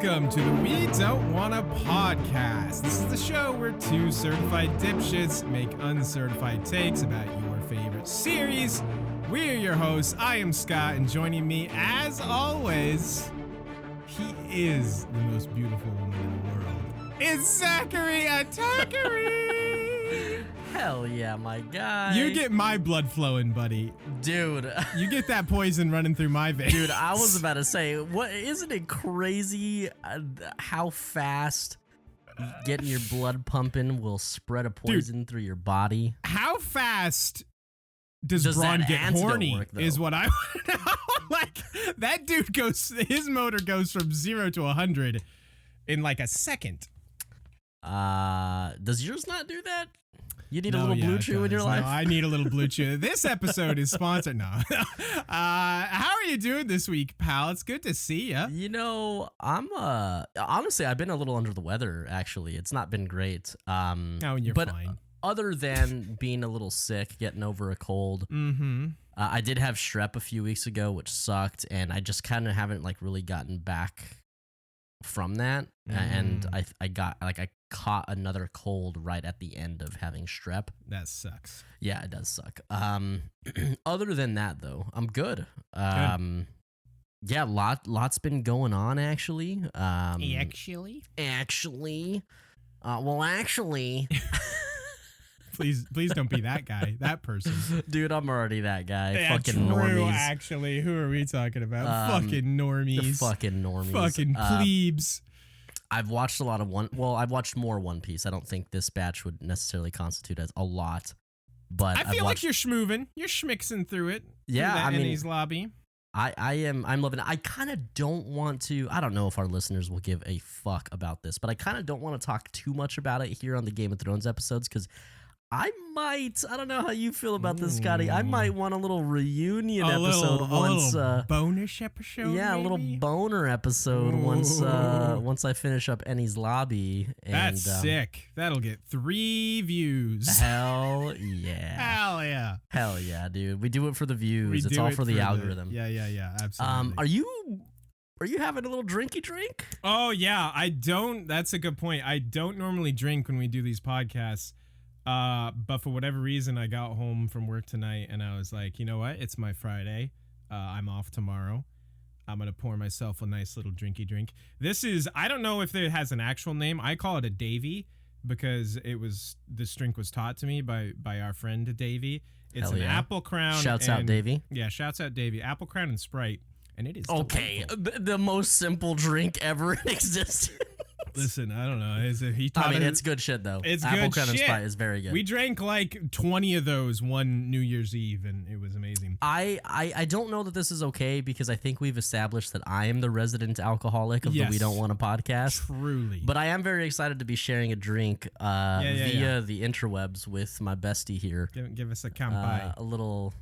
Welcome to the We Don't Wanna podcast. This is the show where two certified dipshits make uncertified takes about your favorite series. We're your hosts. I am Scott, and joining me, as always, he is the most beautiful woman in the world. It's Zachary Atakari! Hell yeah, my guy. You get my blood flowing, buddy. Dude. You get that poison running through my veins. Dude, I was about to say, what isn't it crazy how fast getting your blood pumping will spread a poison through your body? How fast does Braun get horny is what I want to know. Like, that dude his motor goes from 0 to 100 in like a second. Does yours not do that? You need a little blue chew in your life? No, I need a little blue chew. This episode is sponsored. No. How are you doing this week, pal? It's good to see you. You know, I'm honestly, I've been a little under the weather, actually. It's not been great. You're fine. Other than being a little sick, getting over a cold, I did have strep a few weeks ago, which sucked, and I just kind of haven't like really gotten back from that. And I caught another cold right at the end of having strep. That sucks. Yeah, it does suck. Other than that, though, I'm good. Yeah, lots been going on actually. Actually. Please don't be that guy, that person. Dude, I'm already that guy. Yeah, fucking true, normies. Actually, who are we talking about? Fucking normies. The fucking normies. Fucking plebes. I've watched a lot of I've watched more One Piece. I don't think this batch would necessarily constitute as a lot, but I feel like you're schmoovin'. You're schmixing through it. Yeah, I mean, Ennie's lobby. I'm loving it. I kind of don't want to. I don't know if our listeners will give a fuck about this, but I kind of don't want to talk too much about it here on the Game of Thrones episodes because I don't know how you feel about this, Scotty. I might want a little reunion episode once. A little bonus episode? Yeah, maybe? A little boner episode once I finish up Ennie's lobby. And, that's sick. That'll get 3 views. Hell yeah. Hell yeah. Hell yeah, dude. We do it for the views. It's all for the algorithm. Yeah, absolutely. Are you having a little drinky drink? Oh, yeah. I don't. That's a good point. I don't normally drink when we do these podcasts. But for whatever reason, I got home from work tonight and I was like, you know what? It's my Friday. I'm off tomorrow. I'm going to pour myself a nice little drinky drink. I don't know if it has an actual name. I call it a Davy because this drink was taught to me by our friend Davy. It's an apple crown. Shouts out Davy. Yeah, shouts out Davy. Apple crown and Sprite. And it is okay. The most simple drink ever in existence. Listen, I don't know. It's good shit though. It's Apple good Crown and shit. Sprite is very good. We drank like 20 of those one New Year's Eve, and it was amazing. I don't know that this is okay because I think we've established that I am the resident alcoholic of the We Don't Want a podcast. Truly. But I am very excited to be sharing a drink via the interwebs with my bestie here. Give us a kampai. A little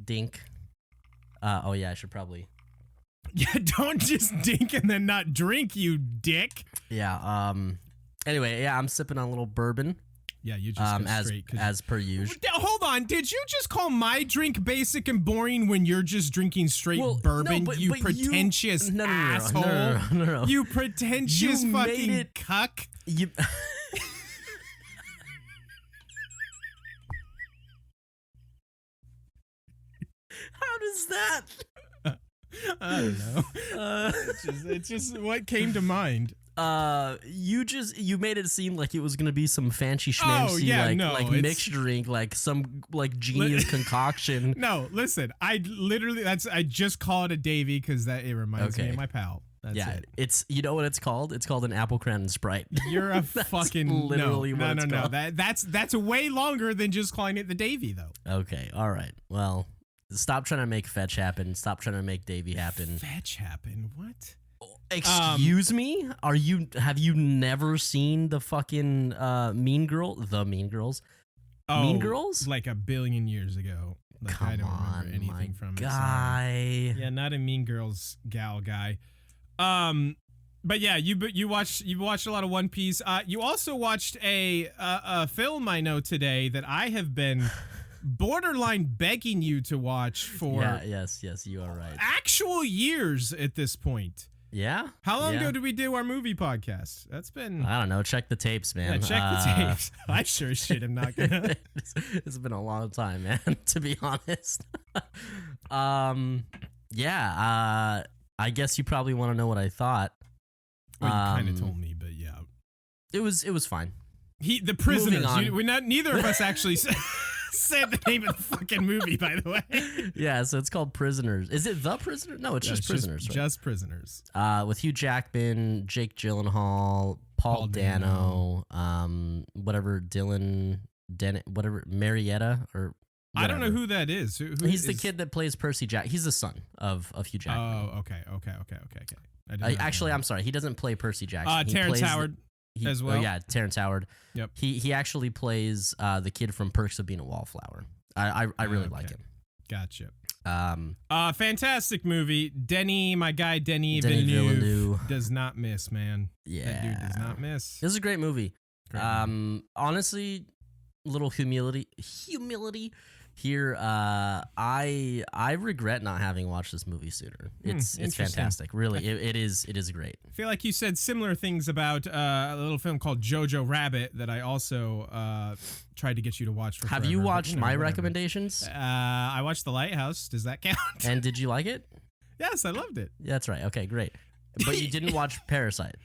dink. I should probably. Yeah, don't just dink and then not drink, you dick. Yeah. Anyway, I'm sipping on a little bourbon. Yeah, you just go straight. As per usual. Hold on. Did you just call my drink basic and boring when you're just drinking straight bourbon? No, you pretentious asshole. No. You pretentious fucking cuck. How does that? I don't know. It's just what came to mind. You made it seem like it was gonna be some fancy schmancy mixed drink, like some genius concoction. No, listen, I just call it a Davy because it reminds me of my pal. That's it. It's what it's called? It's called an Apple Crown and Sprite. You're a fucking literally no. called. That's way longer than just calling it the Davy though. Okay, all right. Well, stop trying to make fetch happen. Stop trying to make Davy happen. Fetch happen? What? Excuse me? Have you never seen the fucking Mean Girls? Oh, Mean Girls? Like a billion years ago. Like, Come I don't on, remember anything from guy. it. Yeah, not a Mean Girls gal guy. But yeah, you watched a lot of One Piece. You also watched a film I know today that I have been borderline begging you to watch for yes, you are right. actual years at this point. Yeah. How long ago did we do our movie podcast? That's been... I don't know. Check the tapes, man. Yeah, check the tapes. I sure shit am not gonna. It's been a long time, man, to be honest. Yeah. I guess you probably want to know what I thought. Well, you kind of told me, but yeah. It was fine. The Prisoners. Neither of us actually said the name of the fucking movie, by the way. Yeah, so it's called Prisoners. Is it The Prisoner? No, it's just Prisoners. Just Prisoners. With Hugh Jackman, Jake Gyllenhaal, Paul Dano, whatever whatever Marietta or. Whatever. I don't know who that is. He's the kid that plays Percy Jack. He's the son of Hugh Jackman. Oh, okay. Actually, I'm sorry. He doesn't play Percy Jackson. Terrence Howard as well. Oh, yeah, Terrence Howard. Yep. He actually plays the kid from Perks of Being a Wallflower. I really like him. Gotcha. Fantastic movie. My guy Denny Villeneuve does not miss, man. Yeah, that dude does not miss. This is a great movie. Honestly, little humility here. I regret not having watched this movie sooner. It's fantastic. Really, it is great. I feel like you said similar things about a little film called Jojo Rabbit that I also tried to get you to watch. Have you watched my recommendations? I watched The Lighthouse. Does that count? And did you like it? Yes, I loved it. Yeah, that's right. Okay, great. But you didn't watch Parasite.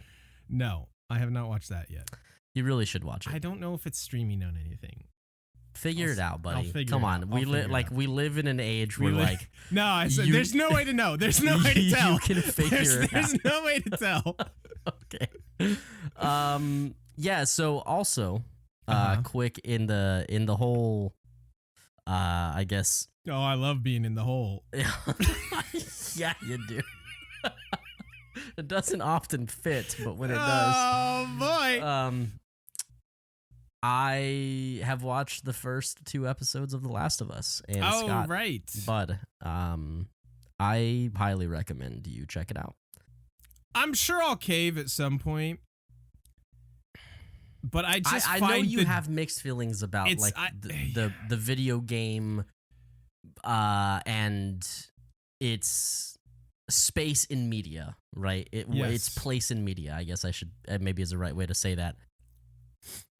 No, I have not watched that yet. You really should watch it. I don't know if it's streaming on anything. Figure it out, buddy. Come on. We live in an age where no, I said there's no way to know. There's no way to tell. You can figure it out. There's no way to tell. Okay. Yeah. So also, quick in the whole, I guess. Oh, I love being in the hole. Yeah, you do. It doesn't often fit, but when it does. Oh boy. I have watched the first 2 episodes of The Last of Us, and Scott, right, bud. I highly recommend you check it out. I'm sure I'll cave at some point, but I know you have mixed feelings about the video game, and its space in media, right? Its place in media. I guess I should maybe is the right way to say that.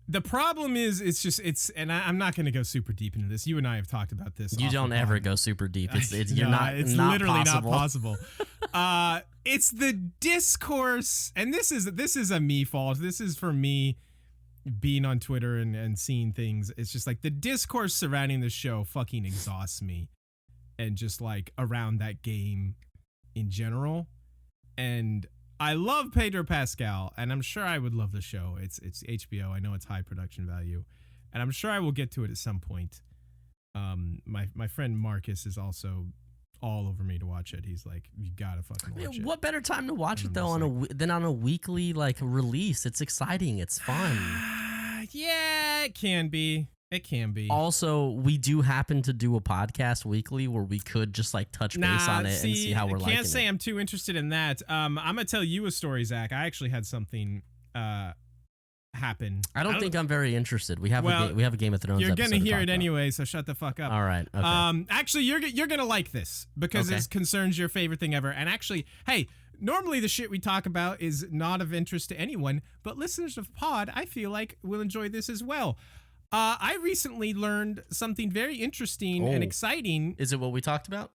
The problem is, and I'm not going to go super deep into this. You and I have talked about this. You don't ever go super deep. It's literally not possible. It's the discourse, and this is a me fault. This is for me being on Twitter and seeing things. It's just like the discourse surrounding the show fucking exhausts me, and just like around that game in general. And I love Pedro Pascal, and I'm sure I would love the show. It's HBO. I know it's high production value, and I'm sure I will get to it at some point. My friend Marcus is also all over me to watch it. He's like, you gotta fucking watch it. What better time to watch it though than on a weekly release? It's exciting. It's fun. Yeah, it can be. It can be. Also, we do happen to do a podcast weekly where we could just touch base on it and see how we're liking it. I can't say I'm too interested in that. I'm gonna tell you a story, Zach. I actually had something happen. I don't think I'm very interested. We have a Game of Thrones. You're gonna hear it anyway, so shut the fuck up. All right. Okay. Actually, you're gonna like this because it concerns your favorite thing ever. And actually, hey. Normally, the shit we talk about is not of interest to anyone, but listeners of Pod, I feel like, will enjoy this as well. I recently learned something very interesting and exciting. Is it what we talked about?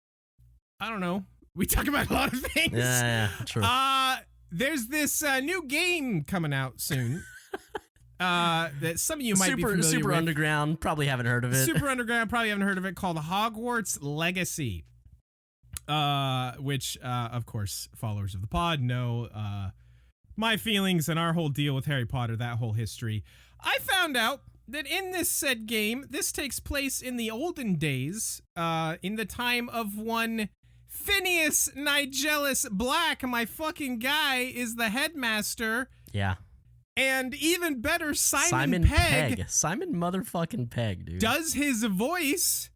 I don't know. We talk about a lot of things. Yeah, true. There's this new game coming out soon. That some of you might be familiar with. Super Underground, probably haven't heard of it. Super Underground, probably haven't heard of it, called Hogwarts Legacy. Which, of course, followers of the pod know my feelings and our whole deal with Harry Potter, that whole history. I found out that in this said game, this takes place in the olden days, in the time of one Phineas Nigellus Black. My fucking guy is the headmaster. Yeah. And even better, Simon Pegg. Simon motherfucking Pegg, dude. Does his voice.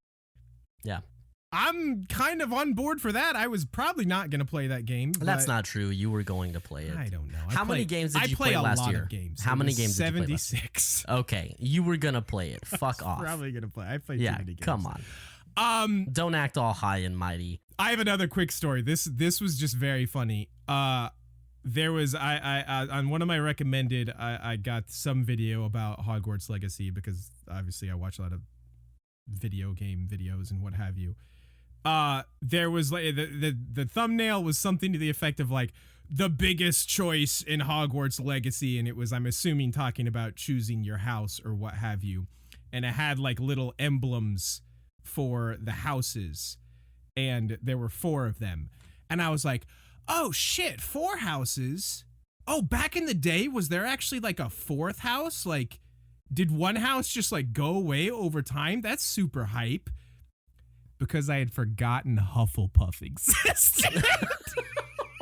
Yeah. I'm kind of on board for that. I was probably not going to play that game. That's not true. You were going to play it. I don't know. How many games did you play last year? How many games did you play last year? 76. Okay. You were going to play it. Fuck off. Probably going to play. I played too many games. Come on. Don't act all high and mighty. I have another quick story. This was just very funny. there was I on one of my recommended, I got some video about Hogwarts Legacy because obviously I watch a lot of video game videos and what have you. There was like the thumbnail was something to the effect of like the biggest choice in Hogwarts Legacy, and it was, I'm assuming, talking about choosing your house or what have you, and it had like little emblems for the houses, and there were 4 of them, and I was like, oh shit, 4 houses. Oh, back in the day, was there actually like a 4th house? Like, did one house just like go away over time? That's super hype. Because I had forgotten Hufflepuff existed.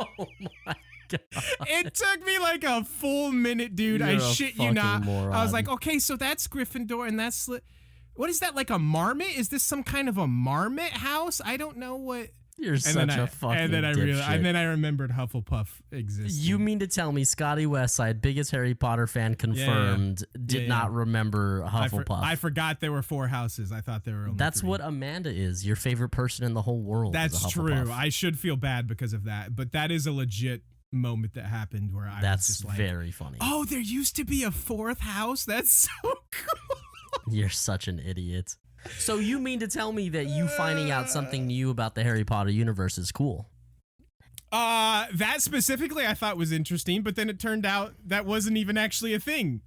Oh my god! It took me like a full minute, dude. You're I a shit you not. moron. I was like, okay, so that's Gryffindor, and that's what is that, like a marmot? Is this some kind of a marmot house? I don't know what. You're such a fucking and then I dipshit. and then I remembered Hufflepuff existed. You mean to tell me Scotty Westside, biggest Harry Potter fan confirmed, did not remember Hufflepuff? I forgot there were 4 houses. I thought there were only That's 3. what Amanda is, your favorite person in the whole world. That's is a true. Hufflepuff. I should feel bad because of that, but that is a legit moment that happened where I was just like, very funny. oh, there used to be a 4th house? That's so cool. You're such an idiot. So you mean to tell me that you finding out something new about the Harry Potter universe is cool? That specifically I thought was interesting, but then it turned out that wasn't even actually a thing.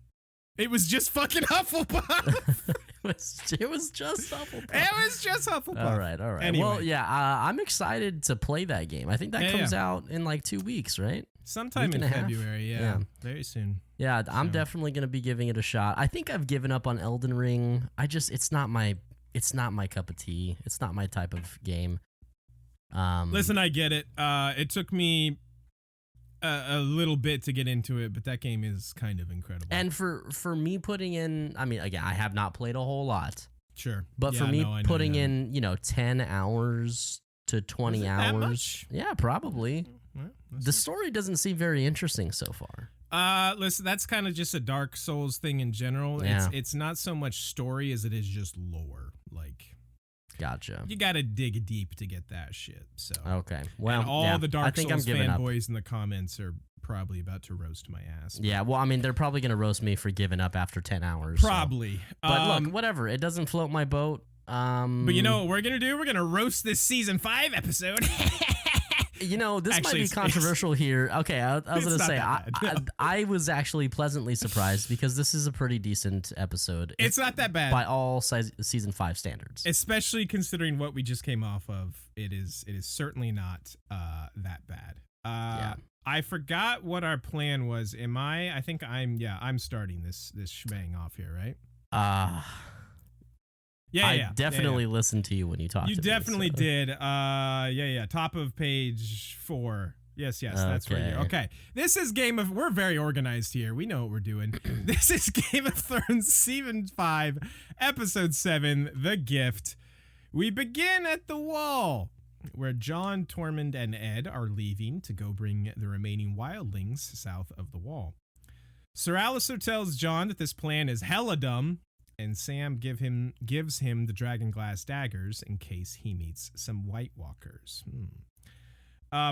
It was just fucking Hufflepuff. It was just Hufflepuff. It was just Hufflepuff. All right. Anyway. Well, yeah, I'm excited to play that game. I think that comes out in like 2 weeks, right? Sometime in February, yeah. Very soon. Yeah, I'm definitely going to be giving it a shot. I think I've given up on Elden Ring. It's not my cup of tea. It's not my type of game. Listen, I get it. It took me a little bit to get into it, but that game is kind of incredible. And for me putting in, I mean, again, I have not played a whole lot. Sure. But for me putting in, 10 hours to 20 hours. That much? Yeah, probably. Well, the story doesn't seem very interesting so far. Listen, that's kind of just a Dark Souls thing in general. Yeah. It's not so much story as it is just lore. Like, gotcha. you gotta dig deep to get that shit. So okay, well, and all the Dark I think Souls I'm giving fanboys in the comments are probably about to roast my ass. Yeah, well, I mean, they're probably gonna roast me for giving up after 10 hours. Probably. So. But look, whatever. It doesn't float my boat. But you know what we're gonna do? We're gonna roast this season 5 episode. This actually, might be controversial here. Okay, I was going to say, I was actually pleasantly surprised because this is a pretty decent episode. It's not that bad. By all season 5 standards. Especially considering what we just came off of. It is certainly not that bad. Yeah. I forgot what our plan was. I think I'm starting this shebang off here, right? I definitely listened to you when you talked to me. You definitely did. Top of page 4. Yes, that's right here. Okay. This is we're very organized here. We know what we're doing. This is Game of Thrones Season 5, Episode 7, The Gift. We begin at the Wall, where Jon, Tormund, and Ed are leaving to go bring the remaining wildlings south of the Wall. Sir Alistair tells Jon that this plan is hella dumb, and Sam gives him the dragonglass daggers in case he meets some White Walkers.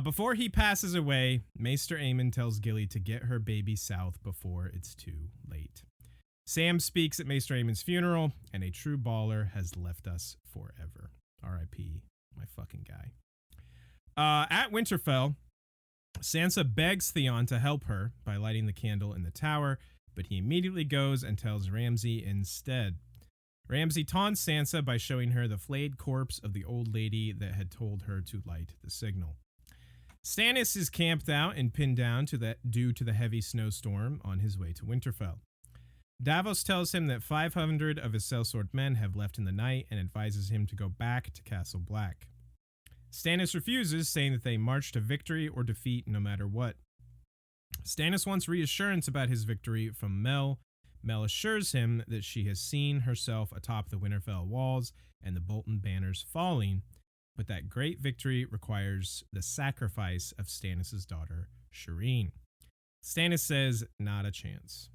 Before he passes away, Maester Aemon tells Gilly to get her baby south before it's too late. Sam speaks at Maester Aemon's funeral, and a true baller has left us forever. R.I.P. my fucking guy. At Winterfell, Sansa begs Theon to help her by lighting the candle in the tower, but he immediately goes and tells Ramsay instead. Ramsay taunts Sansa by showing her the flayed corpse of the old lady that had told her to light the signal. Stannis is camped out and pinned down due to the heavy snowstorm on his way to Winterfell. Davos tells him that 500 of his sellsword men have left in the night and advises him to go back to Castle Black. Stannis refuses, saying that they march to victory or defeat no matter what. Stannis wants reassurance about his victory from Mel. Mel assures him that she has seen herself atop the Winterfell walls and the Bolton banners falling, but that great victory requires the sacrifice of Stannis' daughter, Shireen. Stannis says, not a chance.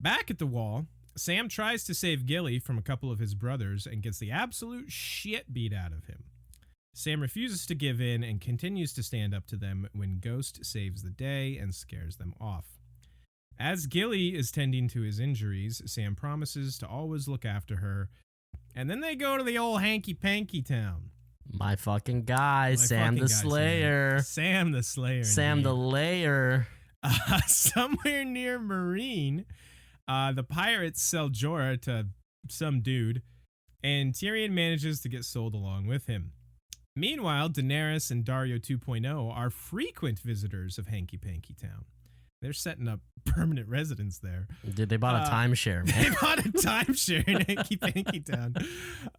Back at the Wall, Sam tries to save Gilly from a couple of his brothers and gets the absolute shit beat out of him. Sam refuses to give in and continues to stand up to them when Ghost saves the day and scares them off. As Gilly is tending to his injuries, Sam promises to always look after her, and then they go to the old hanky-panky town. My fucking guy, Sam the Slayer. Sam the Slayer. Sam the Layer. Somewhere near Marine, the pirates sell Jorah to some dude, and Tyrion manages to get sold along with him. Meanwhile, Daenerys and Daario 2.0 are frequent visitors of Hanky Panky Town. They're setting up permanent residence there. Dude, they bought a timeshare, man. They bought a timeshare in Hanky Panky Town.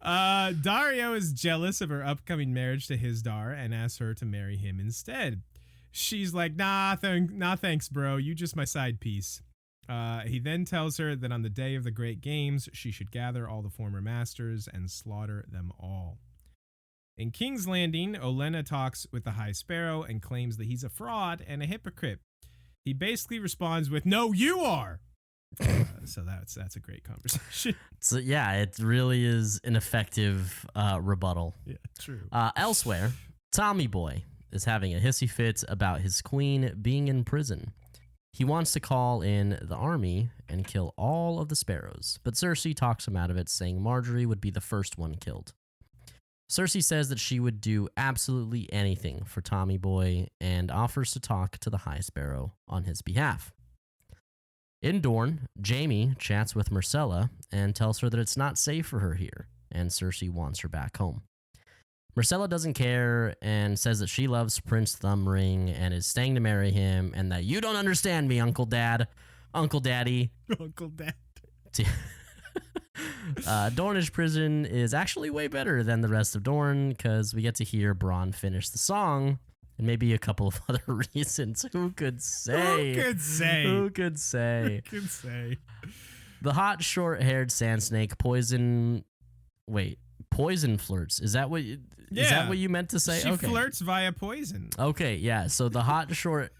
Daario is jealous of her upcoming marriage to Hisdar and asks her to marry him instead. She's like, nah, thanks, bro. You just my side piece. He then tells her that on the day of the Great Games, she should gather all the former masters and slaughter them all. In King's Landing, Olenna talks with the High Sparrow and claims that he's a fraud and a hypocrite. He basically responds with, "No, you are." So that's a great conversation. So yeah, it really is an effective rebuttal. Yeah, true. Elsewhere, Tommy Boy is having a hissy fit about his queen being in prison. He wants to call in the army and kill all of the sparrows, but Cersei talks him out of it, saying Marjorie would be the first one killed. Cersei says that she would do absolutely anything for Tommy Boy and offers to talk to the High Sparrow on his behalf. In Dorne, Jaime chats with Myrcella and tells her that it's not safe for her here, and Cersei wants her back home. Myrcella doesn't care and says that she loves Prince Thumbring and is staying to marry him, and that you don't understand me, Uncle Daddy. Uncle Dad. Dornish prison is actually way better than the rest of Dorne because we get to hear Bronn finish the song and maybe a couple of other reasons. Who could say? The hot, short-haired sand snake poison flirts. Is that what you meant to say? She flirts via poison. Okay, yeah. So the hot, short...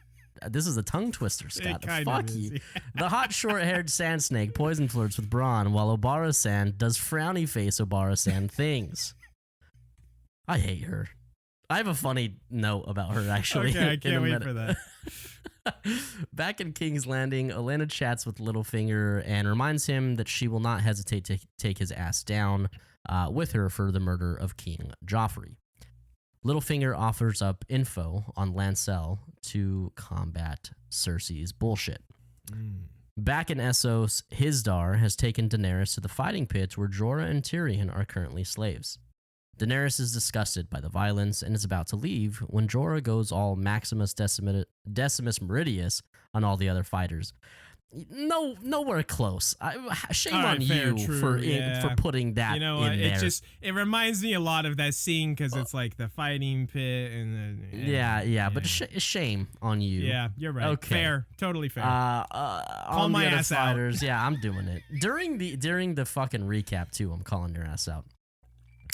This is a tongue twister, Scott. Fuck you. Yeah. The hot, short-haired sand snake poison flirts with Bronn, while Obara Sand does frowny face Obara Sand things. I hate her. I have a funny note about her, actually. Okay, I can't wait for that. Back in King's Landing, Olenna chats with Littlefinger and reminds him that she will not hesitate to take his ass down with her for the murder of King Joffrey. Littlefinger offers up info on Lancel to combat Cersei's bullshit. Back in Essos, Hisdar has taken Daenerys to the fighting pit where Jorah and Tyrion are currently slaves. Daenerys is disgusted by the violence and is about to leave when Jorah goes all Maximus Decimus Meridius on all the other fighters. Nowhere close. Shame on you for putting that. You know what? In there. It reminds me a lot of that scene because it's like the fighting pit and but shame on you. Yeah, you're right. Okay. Fair, totally fair. Call my ass fighters, out. Yeah, I'm doing it during the fucking recap too. I'm calling your ass out.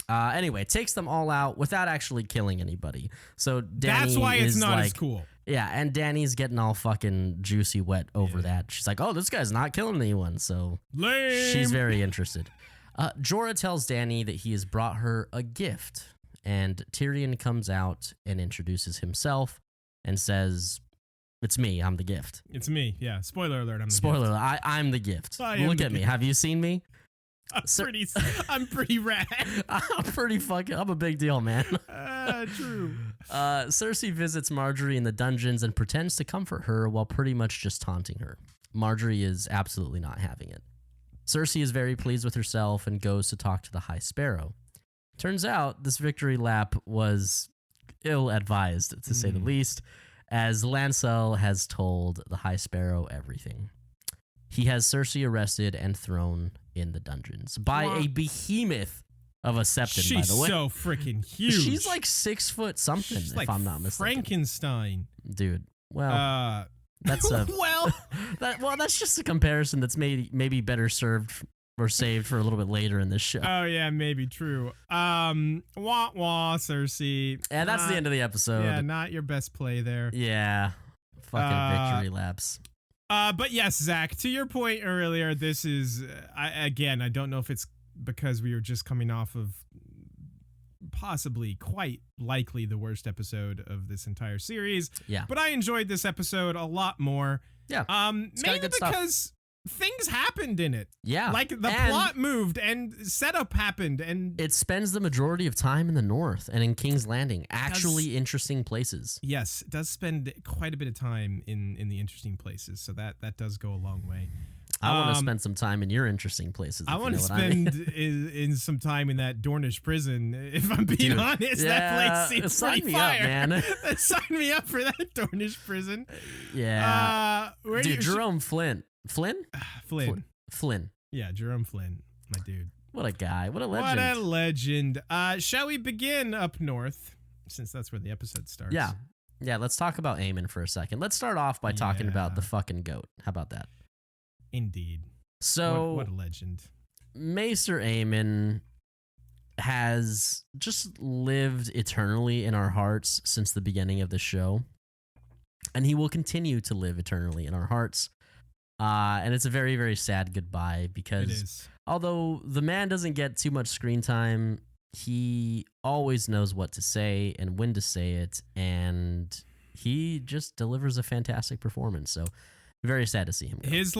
Anyway, takes them all out without actually killing anybody. So Dany that's why it's not like, as cool. Yeah, and Dany's getting all fucking juicy wet over that. She's like, oh, this guy's not killing anyone, so lame. She's very interested. Jorah tells Dany that he has brought her a gift, and Tyrion comes out and introduces himself and says, it's me, I'm the gift. It's me, yeah. Spoiler alert, I'm the Spoiler gift. alert, I'm the gift. Look at me. Have you seen me? I'm pretty rad. I'm a big deal, man. True. Cersei visits Marjorie in the dungeons and pretends to comfort her while pretty much just taunting her. Marjorie is absolutely not having it. Cersei is very pleased with herself and goes to talk to the High Sparrow. Turns out this victory lap was ill-advised, to say the least, as Lancel has told the High Sparrow everything. He has Cersei arrested and thrown in the dungeons by a behemoth of a septon, by the way. She's so freaking huge. She's like 6 foot something, She's if I'm not mistaken. Frankenstein. Dude, well, that's a... that's just a comparison that's maybe better served or saved for a little bit later in this show. Oh, yeah, maybe true. Wah, Cersei. And that's the end of the episode. Yeah, not your best play there. Yeah, fucking victory laps. But yes, Zach, to your point earlier, this is, I don't know if it's because we were just coming off of possibly quite likely the worst episode of this entire series. Yeah. But I enjoyed this episode a lot more. Yeah. Mainly because things happened in it. Yeah. Like the plot moved and setup happened, and it spends the majority of time in the north and in King's Landing, actually interesting places. Yes, it does spend quite a bit of time in the interesting places, so that does go a long way. I want to spend some time in your interesting places. I want to spend in some time in that Dornish prison. If I'm being honest, that place seems pretty fire. Sign me up, man. Sign me up for that Dornish prison. Yeah, dude, Jerome Flynn. Flynn. Yeah, Jerome Flynn, my dude. What a guy. What a legend. What a legend. Shall we begin up north, since that's where the episode starts? Yeah. Let's talk about Aemon for a second. Let's start off by talking about the fucking goat. How about that? Indeed. So what a legend. Maester Aemon has just lived eternally in our hearts since the beginning of the show, and he will continue to live eternally in our hearts. And it's a very, very sad goodbye, because although the man doesn't get too much screen time, he always knows what to say and when to say it, and he just delivers a fantastic performance. So very sad to see him go. His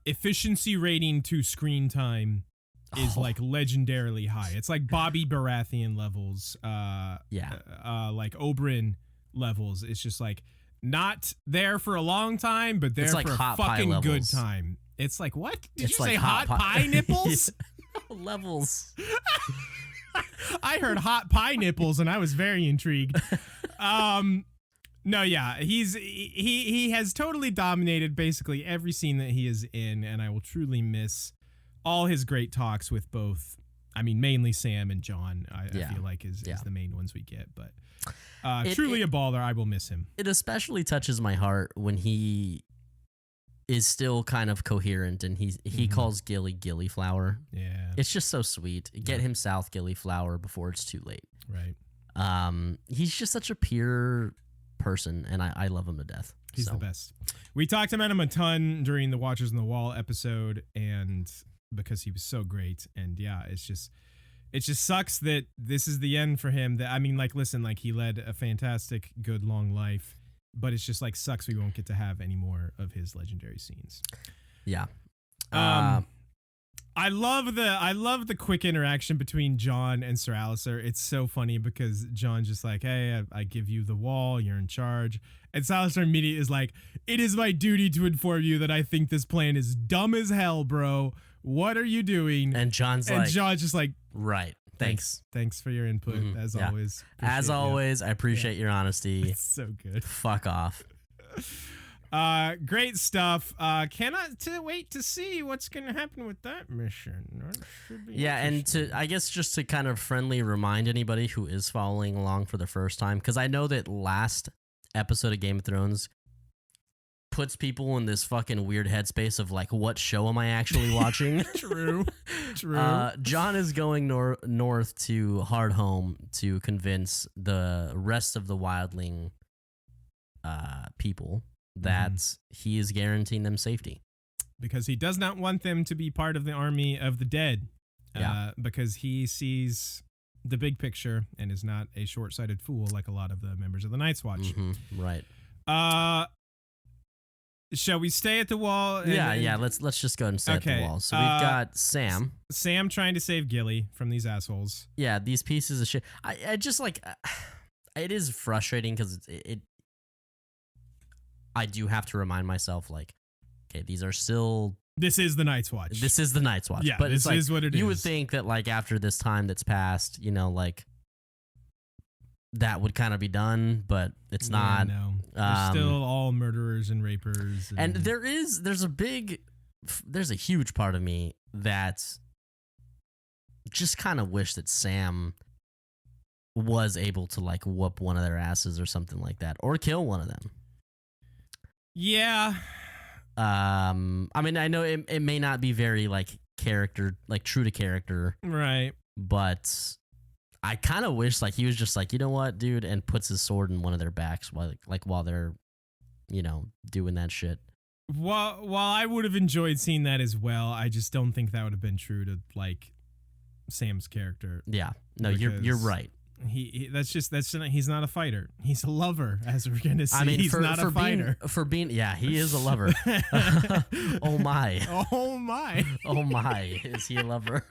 efficiency rating to screen time is like legendarily high. It's like Bobby Baratheon levels. Like Oberyn levels. It's just like not there for a long time, but there for a fucking good time. It's like, what? Did you say hot pie nipples? Levels. I heard hot pie nipples and I was very intrigued. No, yeah, he has totally dominated basically every scene that he is in, and I will truly miss all his great talks with both. I mean, mainly Sam and Jon. I feel like is the main ones we get, but truly a baller. I will miss him. It especially touches my heart when he is still kind of coherent, and he calls Gilly Gillyflower. Yeah, it's just so sweet. Get him South Gillyflower before it's too late. Right. He's just such a pure person, and I love him to death. He's the best. We talked about him a ton during the Watchers on the Wall episode, and because he was so great, and yeah, it just sucks that this is the end for him. That, I mean, like, listen, like, he led a fantastic, good, long life, but it's just like sucks we won't get to have any more of his legendary scenes. Yeah. I love the quick interaction between Jon and Sir Alistair. It's so funny because Jon's just like, hey, I give you the wall, you're in charge. And Sir Alistair immediately is like, it is my duty to inform you that I think this plan is dumb as hell, bro. What are you doing? And Jon's just like, right. Thanks for your input, as always. As always, I appreciate your honesty. It's so good. Fuck off. Great stuff. Cannot wait to see what's going to happen with that mission. And I guess just to kind of friendly remind anybody who is following along for the first time, because I know that last episode of Game of Thrones puts people in this fucking weird headspace of like, what show am I actually watching? True. Jon is going north to Hardhome to convince the rest of the wildling people that he is guaranteeing them safety. Because he does not want them to be part of the army of the dead. Because he sees the big picture and is not a short-sighted fool like a lot of the members of the Night's Watch. Right. Shall we stay at the wall? Let's just go and stay at the wall. So we've got Sam trying to save Gilly from these assholes. Yeah, these pieces of shit. I just like, it is frustrating because I do have to remind myself, like, okay, these are still. This is the Night's Watch. Yeah, but this is what it is. You would think that, like, after this time that's passed, you know, like, that would kind of be done, but it's not. No, they're still all murderers and rapers. And there's a huge part of me that just kind of wish that Sam was able to, like, whoop one of their asses or something like that, or kill one of them. Yeah. I mean, I know it may not be very, like, true to character. Right. But I kind of wish, like, he was just like, you know what, dude, and puts his sword in one of their backs while they're, you know, doing that shit. While I would have enjoyed seeing that as well, I just don't think that would have been true to, like, Sam's character. Yeah. No, you're right. He's not a fighter. He's a lover, as we're gonna see. He's not a fighter. He is a lover. Oh my. Oh my. Oh my. Is he a lover?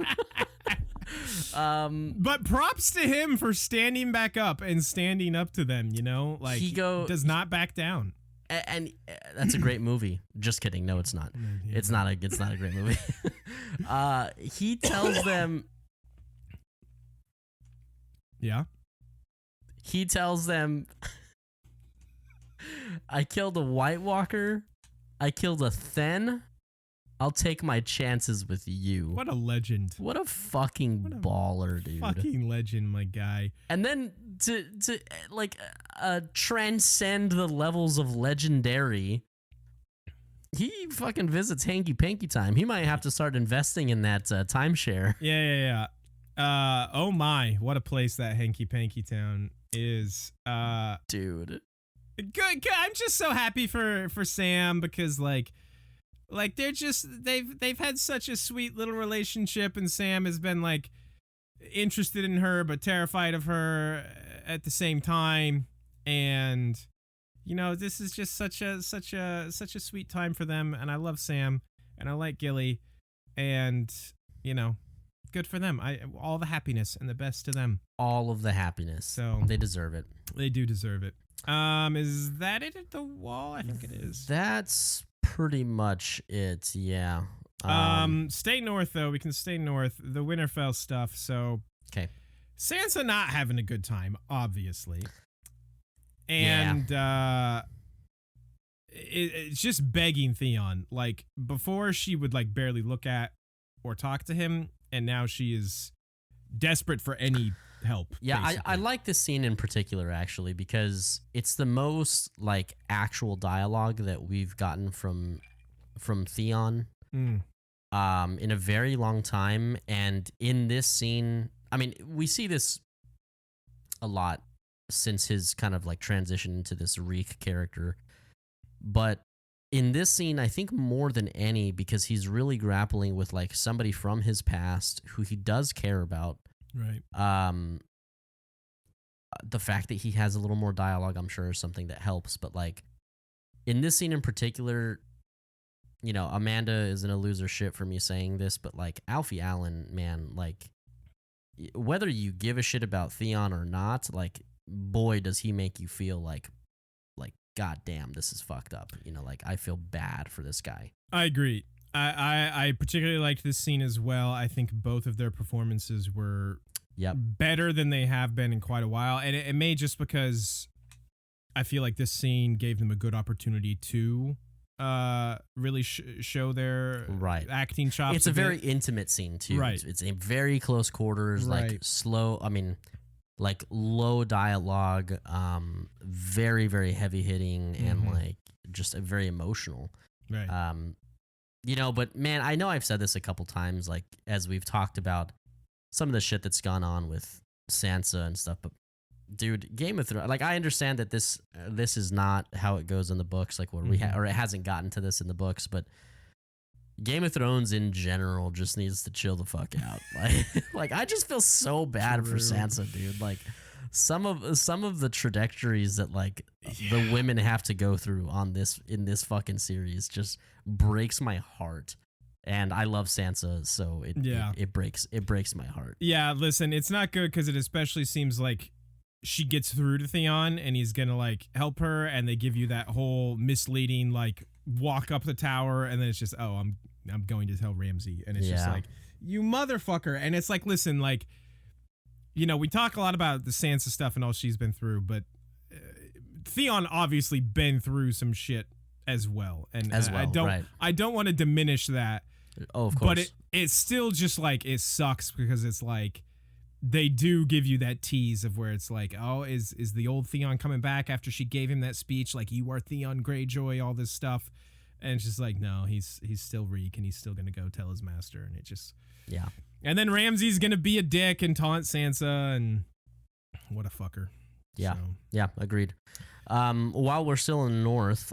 But props to him for standing back up and standing up to them. Like he does not back down. And that's a great movie. Just kidding. No, it's not. It's not a great movie. He tells them. Yeah. He tells them, I killed a White Walker. I killed a Then. I'll take my chances with you. What a legend. What a fucking baller, dude. Fucking legend, my guy. And then to transcend the levels of legendary, he fucking visits Hanky Panky Time. He might have to start investing in that timeshare. Yeah. Oh my, what a place that Hanky Panky Town is. Dude. Good. I'm just so happy for Sam because like they've had such a sweet little relationship, and Sam has been like interested in her but terrified of her at the same time. And this is just such a sweet time for them, and I love Sam and I like Gilly, and good for them. All the happiness and the best to them. All of the happiness. So they deserve it. They do deserve it. Is that it at the wall? I think it is. That's pretty much it. Yeah. Stay north though. We can stay north. The Winterfell stuff. So okay. Sansa not having a good time, obviously. And it's just begging Theon. Like before, she would like barely look at or talk to him, and now she is desperate for any help. Yeah, I like this scene in particular actually because it's the most like actual dialogue that we've gotten from Theon in a very long time. And in this scene, I mean, we see this a lot since his kind of like transition into this Reek character, but in this scene, I think more than any, because he's really grappling with like somebody from his past who he does care about. Right. The fact that he has a little more dialogue, I'm sure, is something that helps. But like in this scene in particular, Amanda is in a loser shit for me saying this, but like Alfie Allen, man, like whether you give a shit about Theon or not, like boy, does he make you feel like God damn, this is fucked up. Like I feel bad for this guy. I agree. I particularly liked this scene as well. I think both of their performances were better than they have been in quite a while. And it may just because I feel like this scene gave them a good opportunity to really show their acting chops. It's a very intimate scene too. Right. It's in very close quarters, like slow. I mean, like low dialogue, very, very heavy hitting, and like just very emotional. Right. But man, I know I've said this a couple times, like as we've talked about some of the shit that's gone on with Sansa and stuff, but dude, Game of Thrones, like I understand that this is not how it goes in the books, like what we or it hasn't gotten to this in the books, but Game of Thrones in general just needs to chill the fuck out. Like I just feel so bad for Sansa, dude. Like some of the trajectories that like the women have to go through in this fucking series just breaks my heart. And I love Sansa, so it breaks my heart. Yeah, listen, it's not good because it especially seems like she gets through to Theon and he's gonna like help her, and they give you that whole misleading like walk up the tower, and then it's just, oh, I'm going to tell Ramsay, and it's just like, you motherfucker. And it's like, listen, like, we talk a lot about the Sansa stuff and all she's been through, but Theon obviously been through some shit as well, and I don't want to diminish that. Oh, of course. But it's still just like, it sucks because it's like they do give you that tease of where it's like, oh, is the old Theon coming back after she gave him that speech, like, you are Theon Greyjoy, all this stuff. And it's just like, no, he's still Reek, and he's still gonna go tell his master, and it just And then Ramsay's gonna be a dick and taunt Sansa, and what a fucker. Yeah, agreed. While we're still in the north,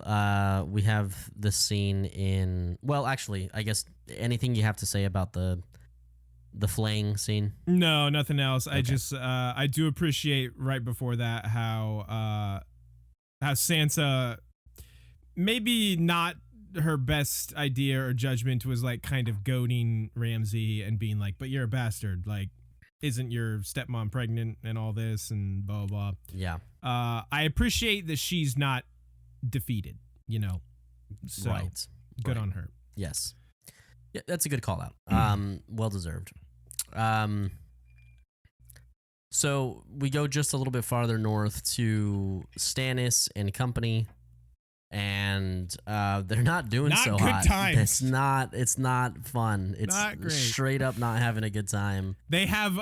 we have the scene in. Well, actually, I guess anything you have to say about the The flaying scene? No, nothing else. Okay. I just I do appreciate right before that how Sansa, maybe not her best idea or judgment, was like kind of goading Ramsay and being like, but you're a bastard, like, isn't your stepmom pregnant and all this and blah blah. Yeah. I appreciate that she's not defeated, you know. So Right. good on her. Yes. Yeah, that's a good call out. Well deserved. So we go just a little bit farther north to Stannis and company, and they're not doing Not so good hot. times. It's not fun. It's Not great. straight up not having a good time. They have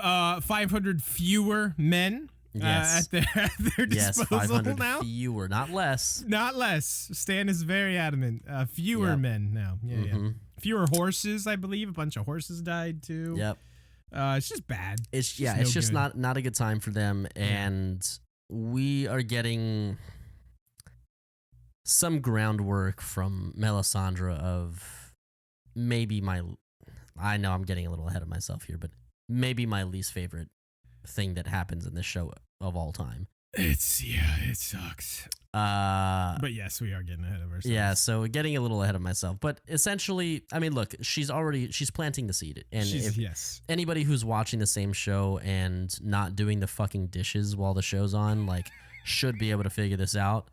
500 fewer men Yes. at their Yes, disposal 500 now. fewer, not less. Not less. Stan is very adamant. Fewer Yep. men now. Yeah, yeah. Mhm. Fewer horses, I believe. A bunch of horses died too. Yep. It's just bad. It's no it's just good. not a good time for them, and we are getting some groundwork from Melisandre of maybe I know I'm getting a little ahead of myself here, but maybe my least favorite thing that happens in this show of all time. It sucks. But yes, we are getting ahead of ourselves. Yeah, so getting a little ahead of myself, but essentially, I mean, look, she's planting the seed, and if yes. anybody who's watching the same show and not doing the fucking dishes while the show's on, like, should be able to figure this out.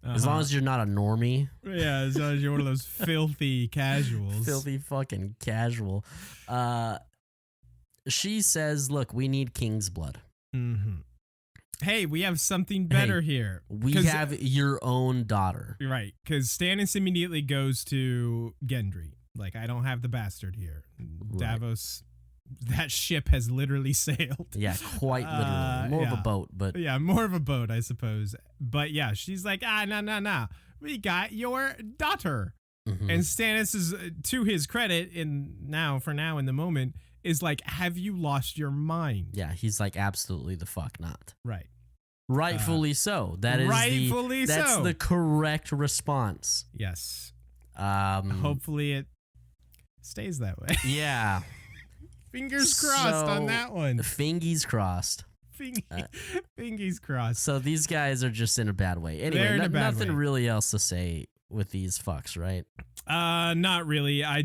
As long as you're not a normie. Yeah, as long as you're one of those filthy casuals. Filthy fucking casual. She says, look, we need king's blood. Mm-hmm. Hey, we have something better here. We have your own daughter. Right, because Stannis immediately goes to Gendry. Like, I don't have the bastard here. Right. Davos, that ship has literally sailed. Yeah, quite literally. More of a boat, but... Yeah, more of a boat, I suppose. But yeah, she's like, no. We got your daughter. Mhm. And Stannis is, to his credit, in the moment, is like, have you lost your mind? Yeah, he's like, absolutely the fuck not. Right. Rightfully so. That's the correct response. Yes. Mm. Hopefully it stays that way. Yeah. Fingers crossed on that one. Fingies crossed. Fingies crossed. So these guys are just in a bad way. Anyway, nothing really else to say with these fucks, right? Not really. I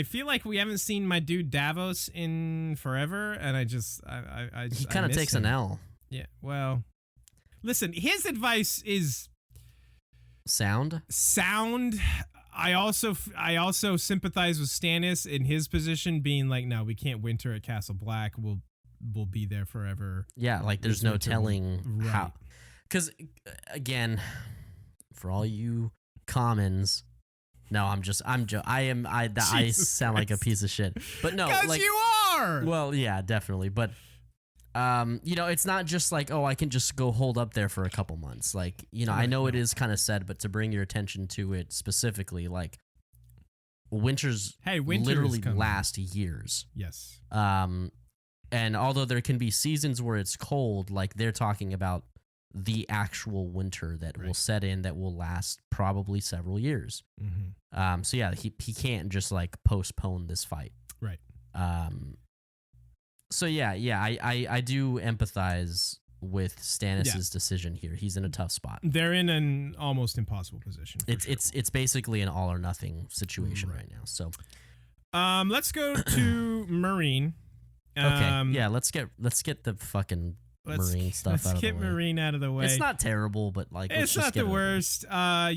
feel like we haven't seen my dude Davos in forever, and he kind of takes an L. Yeah. Well, listen, his advice is sound. I also sympathize with Stannis in his position, being like, no, we can't winter at Castle Black. We'll be there forever. Yeah, like there's no telling how. Because again, for all you commons, no, I sound like a piece of shit. But no, like you are. Well, yeah, definitely. But it's not just like, oh, I can just go hold up there for a couple months. Like, I know it is kind of said, but to bring your attention to it specifically, like winters literally last years. Yes. And although there can be seasons where it's cold, like they're talking about the actual winter that will set in that will last probably several years. Mm-hmm. So yeah, he can't just like postpone this fight. Right. So yeah, I do empathize with Stannis' decision here. He's in a tough spot. They're in an almost impossible position. It's basically an all or nothing situation right now. So, let's go to Marine. Okay, yeah, let's get the fucking Marine stuff out of the way. Let's get Marine out of the way. It's not terrible, but like it's not the worst. I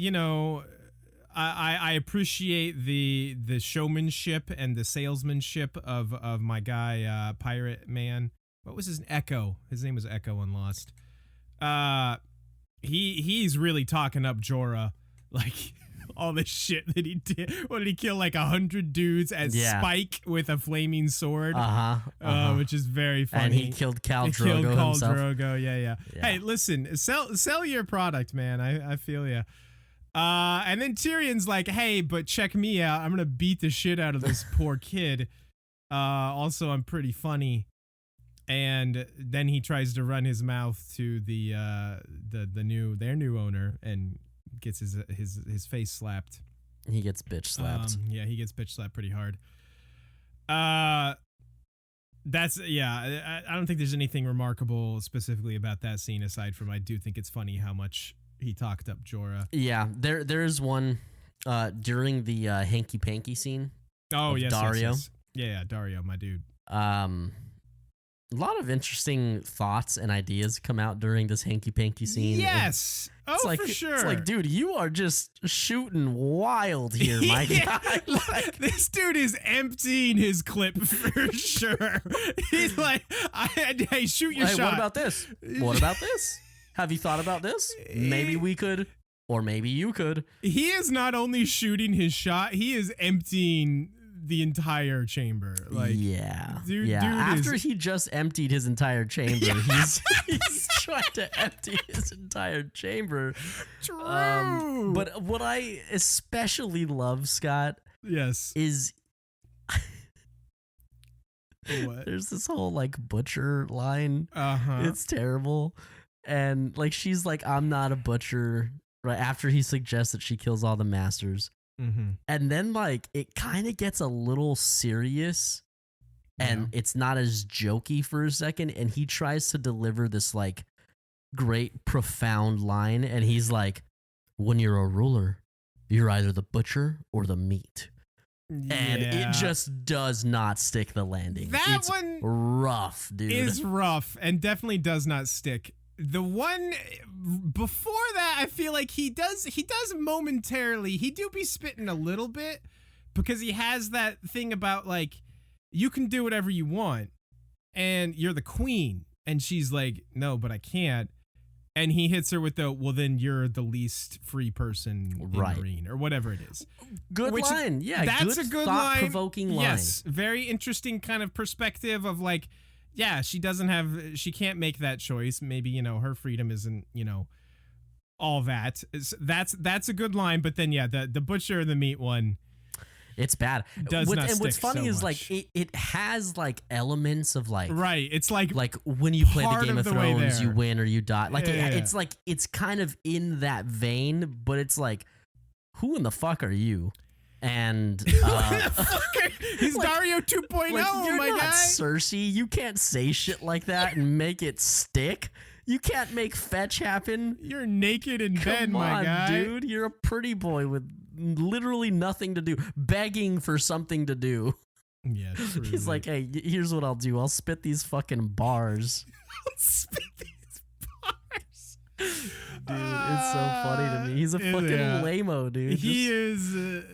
appreciate the showmanship and the salesmanship of my guy, Pirate Man. What was his Echo? His name was Echo on Lost. He's really talking up Jorah, like all the shit that he did. What did he kill? Like 100 dudes at Spike with a flaming sword. Which is very funny. And he killed Khal Drogo himself. Drogo, yeah. Hey, listen, sell your product, man. I feel ya. And then Tyrion's like, hey, but check me out. I'm gonna beat the shit out of this poor kid. Also, I'm pretty funny. And then he tries to run his mouth to their new owner and gets his face slapped. He gets bitch slapped. Yeah, he gets bitch slapped pretty hard. I don't think there's anything remarkable specifically about that scene aside from I do think it's funny how much he talked up Jorah. Yeah, there's one during the hanky panky scene. Oh yes, Dario. yes. Yeah, Dario, my dude. A lot of interesting thoughts and ideas come out during this hanky panky scene. Yes. For sure. It's like, dude, you are just shooting wild here, my guy. Like, this dude is emptying his clip for sure. He's like, hey, shoot your shot. What about this? What about this? Have you thought about this? Maybe we could, or maybe you could. He is not only shooting his shot, he is emptying the entire chamber. Like, dude After he just emptied his entire chamber, he's trying to empty his entire chamber. True. But what I especially love, Scott, is what? There's this whole like butcher line. It's terrible, and like she's like, "I'm not a butcher." Right after he suggests that she kills all the masters. Mm-hmm. And then like it kind of gets a little serious and it's not as jokey for a second, and he tries to deliver this like great profound line, and he's like, when you're a ruler, you're either the butcher or the meat. And it just does not stick the landing. It's one rough, dude. Is rough and definitely does not stick. The one before that, I feel like he does momentarily. He do be spitting a little bit because he has that thing about like, you can do whatever you want and you're the queen. And she's like, no, but I can't. And he hits her with the, well, then you're the least free person in the arena or whatever it is. Good line. Yeah, that's a good line. Thought-provoking line. Yes, very interesting kind of perspective of like, yeah, she can't make that choice. Maybe, her freedom isn't, all that. That's a good line. But then, the butcher and the meat one. It's bad. What's funny is like it has like elements of like it's like when you play the Game of Thrones, you win or you die. Like it's like it's kind of in that vein, but it's like, who in the fuck are you? And he's like, Dario 2.0, you're my not guy. Cersei, you can't say shit like that and make it stick. You can't make fetch happen. You're naked in bed, my guy. Dude. You're a pretty boy with literally nothing to do, begging for something to do. Yeah, true. He's like, hey, here's what I'll do. I'll spit these fucking bars. Spit these bars. Dude, it's so funny to me. He's a fucking lame-o, dude. He is.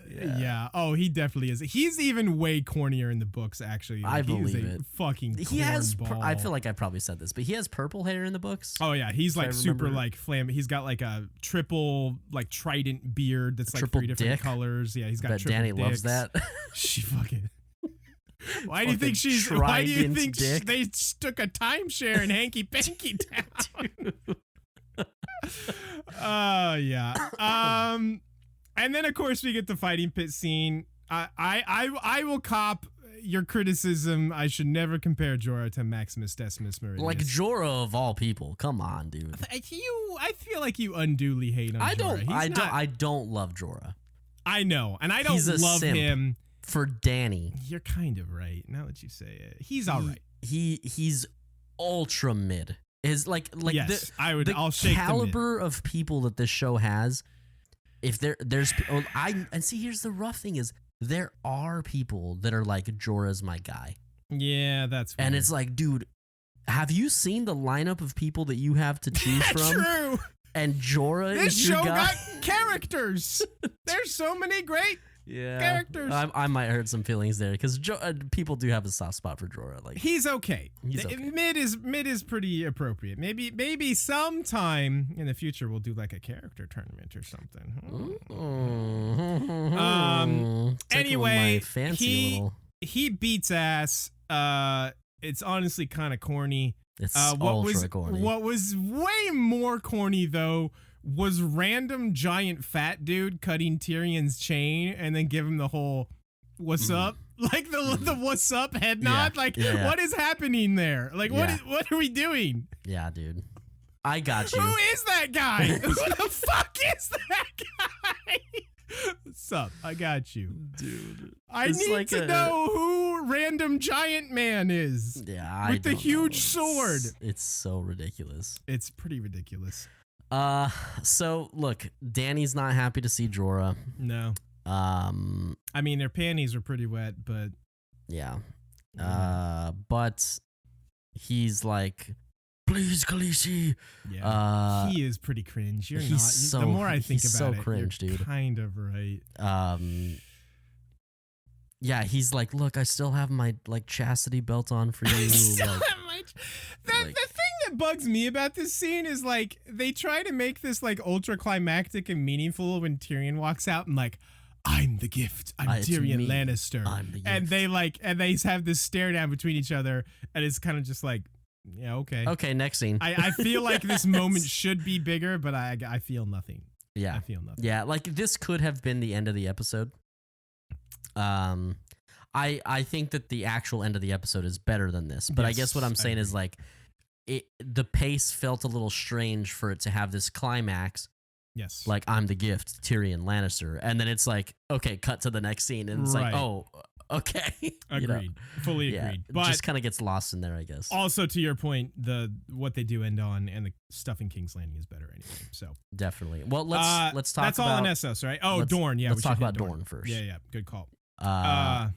Oh, he definitely is. He's even way cornier in the books, actually. Like, I believe it. Fucking he has. I feel like I probably said this, but he has purple hair in the books. Oh yeah, he's like super like flam. He's got like a triple like trident beard that's like triple 3 different dick. colors. Yeah, he's got. Bet triple Danny dicks. loves that. She fucking. Why do you think she's? Why do you think they took a timeshare in Hanky Panky Town? Yeah. And then of course we get the fighting pit scene. I will cop your criticism. I should never compare Jorah to Maximus Decimus Meridius. Like Jorah of all people. Come on, dude. I feel like you unduly hate on Jorah. I don't love Jorah. I know, and I don't love him for Danny. You're kind of right. Now that you say it, he's all right. He's ultra mid. Is like yes, I'll shake caliber of people that this show has. If there's see, here's the rough thing is there are people that are like, Jorah's my guy. Yeah, that's weird. And it's like, dude, have you seen the lineup of people that you have to choose from? True. And Jorah this is your show guy? got characters. There's so many great characters. I might hurt some feelings there because people do have a soft spot for Jorah. Like he's okay. Mid is pretty appropriate. Maybe sometime in the future we'll do like a character tournament or something. Anyway, he beats ass. It's honestly kind of corny. It's ultra corny. What was way more corny though was random giant fat dude cutting Tyrion's chain and then give him the whole "what's up," like the "what's up" head nod. What is happening there? Like what are we doing? Yeah, dude, I got you. Who is that guy? Who the fuck is that guy? up? I got you. Dude. I need to know who Random Giant Man is. Yeah, with the huge sword. It's so ridiculous. It's pretty ridiculous. So look, Dany's not happy to see Jorah. No. I mean, their panties are pretty wet, but yeah. But he's like, please, Khaleesi. Yeah. He is pretty cringe. You're not. So, the more I think about it, cringe, you're dude. Kind of right. Yeah, he's like, look, I still have my like chastity belt on for you. The thing that bugs me about this scene is like they try to make this like ultra climactic and meaningful when Tyrion walks out and like, I'm the gift. I'm Tyrion Lannister. I'm the gift. And they have this stare down between each other, and it's kind of just like, yeah, okay. Okay, next scene. I feel like this moment should be bigger, but I feel nothing. Yeah. I feel nothing. Yeah, like this could have been the end of the episode. I think that the actual end of the episode is better than this, but yes, I guess what I'm saying is like the pace felt a little strange for it to have this climax. Yes. Like, I'm the gift, Tyrion Lannister. And then it's like, okay, cut to the next scene. And it's like, oh, okay. Agreed. Fully agreed. But it just kind of gets lost in there, I guess. Also, to your point, what they do end on and the stuff in King's Landing is better anyway. So definitely. Well, let's talk that's about... That's all in Essos, right? Oh, Dorne. Yeah, let's talk about Dorne first. Yeah. Good call. I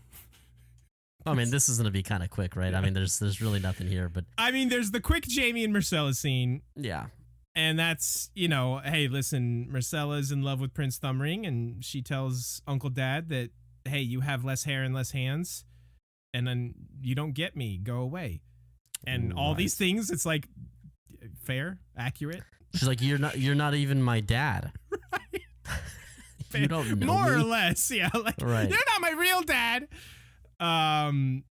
mean, this is going to be kind of quick, right? Yeah. I mean, there's really nothing here, but... I mean, there's the quick Jaime and Myrcella scene. Yeah. And that's, hey, listen, Myrcella's in love with Prince Thumbring, and she tells Uncle Dad that, hey, you have less hair and less hands, and then you don't get me, go away. And all these things, it's like, fair, accurate. She's like, you're not even my dad. Right. You don't know More me. or less, yeah. Like, right. You're not my real dad. And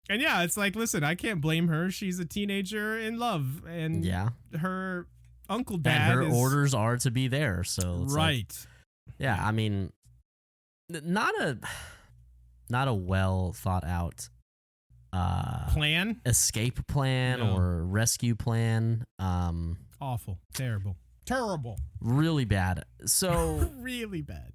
yeah, it's like, listen, I can't blame her. She's a teenager in love, and her Uncle Dad and her orders are to be there. So it's right. Like, yeah, I mean, not a well thought out escape plan or rescue plan. Awful, terrible, really bad. So really bad.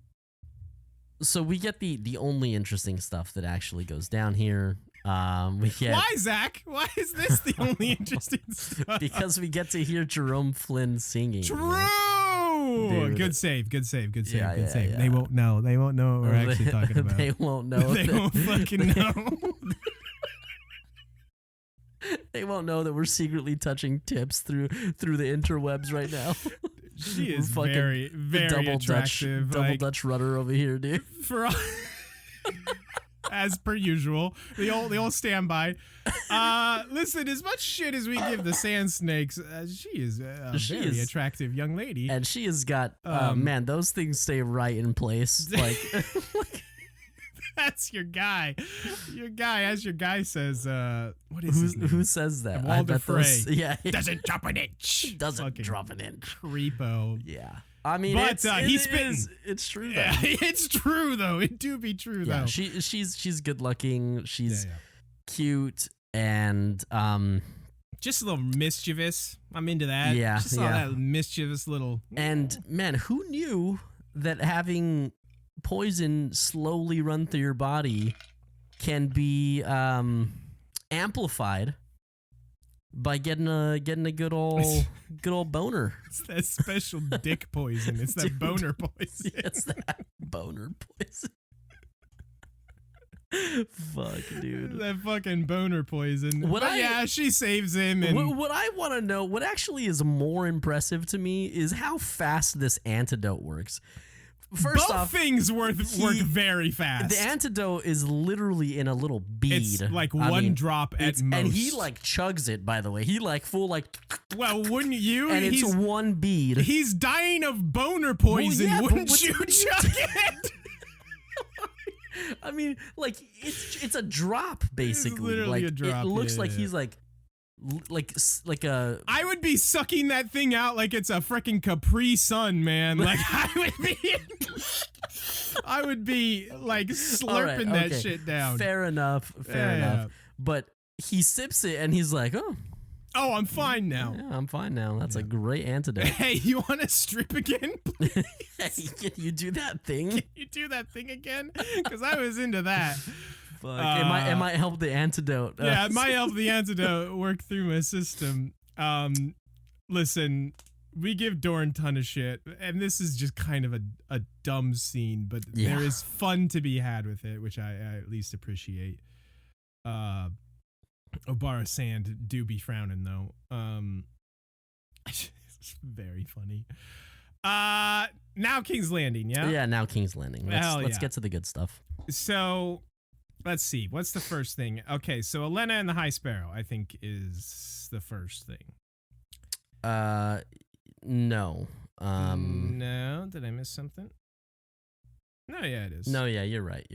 So we get the only interesting stuff that actually goes down here. We get, why, Zach? Why is this the only interesting stuff? Because we get to hear Jerome Flynn singing. True. Good save. Yeah. They won't know. They won't know what we're actually talking about. They won't know. They won't fucking know. They won't know that we're secretly touching tips through the interwebs right now. She is very, very attractive. Double Dutch rudder over here, dude. For all, as per usual, the old standby. Listen, as much shit as we give the Sand Snakes, she is a very attractive young lady, and she has got man, those things stay right in place. Like, that's your guy. Your guy, as your guy says. What is his name? Who says that? Walder Frey. Yeah, doesn't drop an inch. Doesn't drop an inch. Creepo. Yeah. I mean, but he's spitting. It's true though. Yeah, it's true though. It do be true though. She's good looking. She's cute and just a little mischievous. I'm into that. Yeah, just all that mischievous little. And man, who knew that having poison slowly run through your body can be amplified by getting a good old boner. It's that special dick poison. It's that boner poison. It's that boner poison. Fuck, dude. That fucking boner poison. She saves him. And what I want to know, what actually is more impressive to me, is how fast this antidote works. First off, things work very fast. The antidote is literally in a little bead. It's like one drop at most. And he like chugs it, by the way. He like full like... Well, wouldn't you? And it's one bead. He's dying of boner poison. Well, wouldn't you chug it? I mean, like, it's a drop, basically. It's literally a drop. It looks like he's like a... I would be sucking that thing out like it's a freaking Capri Sun, man. Like, I would be like slurping that shit down. Fair enough. But he sips it and he's like, oh. Oh, I'm fine now. Yeah, I'm fine now. That's a great antidote. Hey, you want to strip again, please? Hey, can you do that thing? Can you do that thing again? Because I was into that. Fuck. It might help the antidote. Yeah, it might help the antidote work through my system. Listen, we give Dorne a ton of shit, and this is just kind of a dumb scene, but there is fun to be had with it, which I at least appreciate. Obara Sand do be frowning though. It's very funny. Now King's Landing, yeah? Yeah, now King's Landing. Let's get to the good stuff. So, let's see. What's the first thing? Okay, so Olenna and the High Sparrow, I think, is the first thing. No. No, did I miss something? No, yeah, it is. No, yeah, you're right.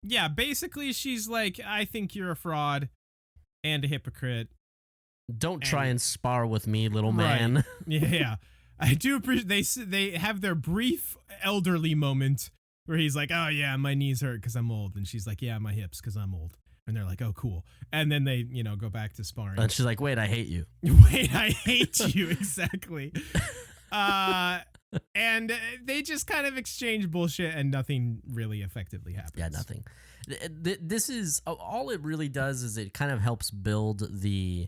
Yeah, basically she's like, I think you're a fraud and a hypocrite. Don't try and spar with me, little man. Yeah. I do appreciate they have their brief elderly moment where he's like, oh yeah, my knees hurt because I'm old. And she's like, yeah, my hips because I'm old. And they're like, oh, cool. And then they, go back to sparring. And she's like, wait, I hate you. Wait, I hate you. Exactly. And they just kind of exchange bullshit and nothing really effectively happens. Yeah, nothing. This is all it really does is it kind of helps build the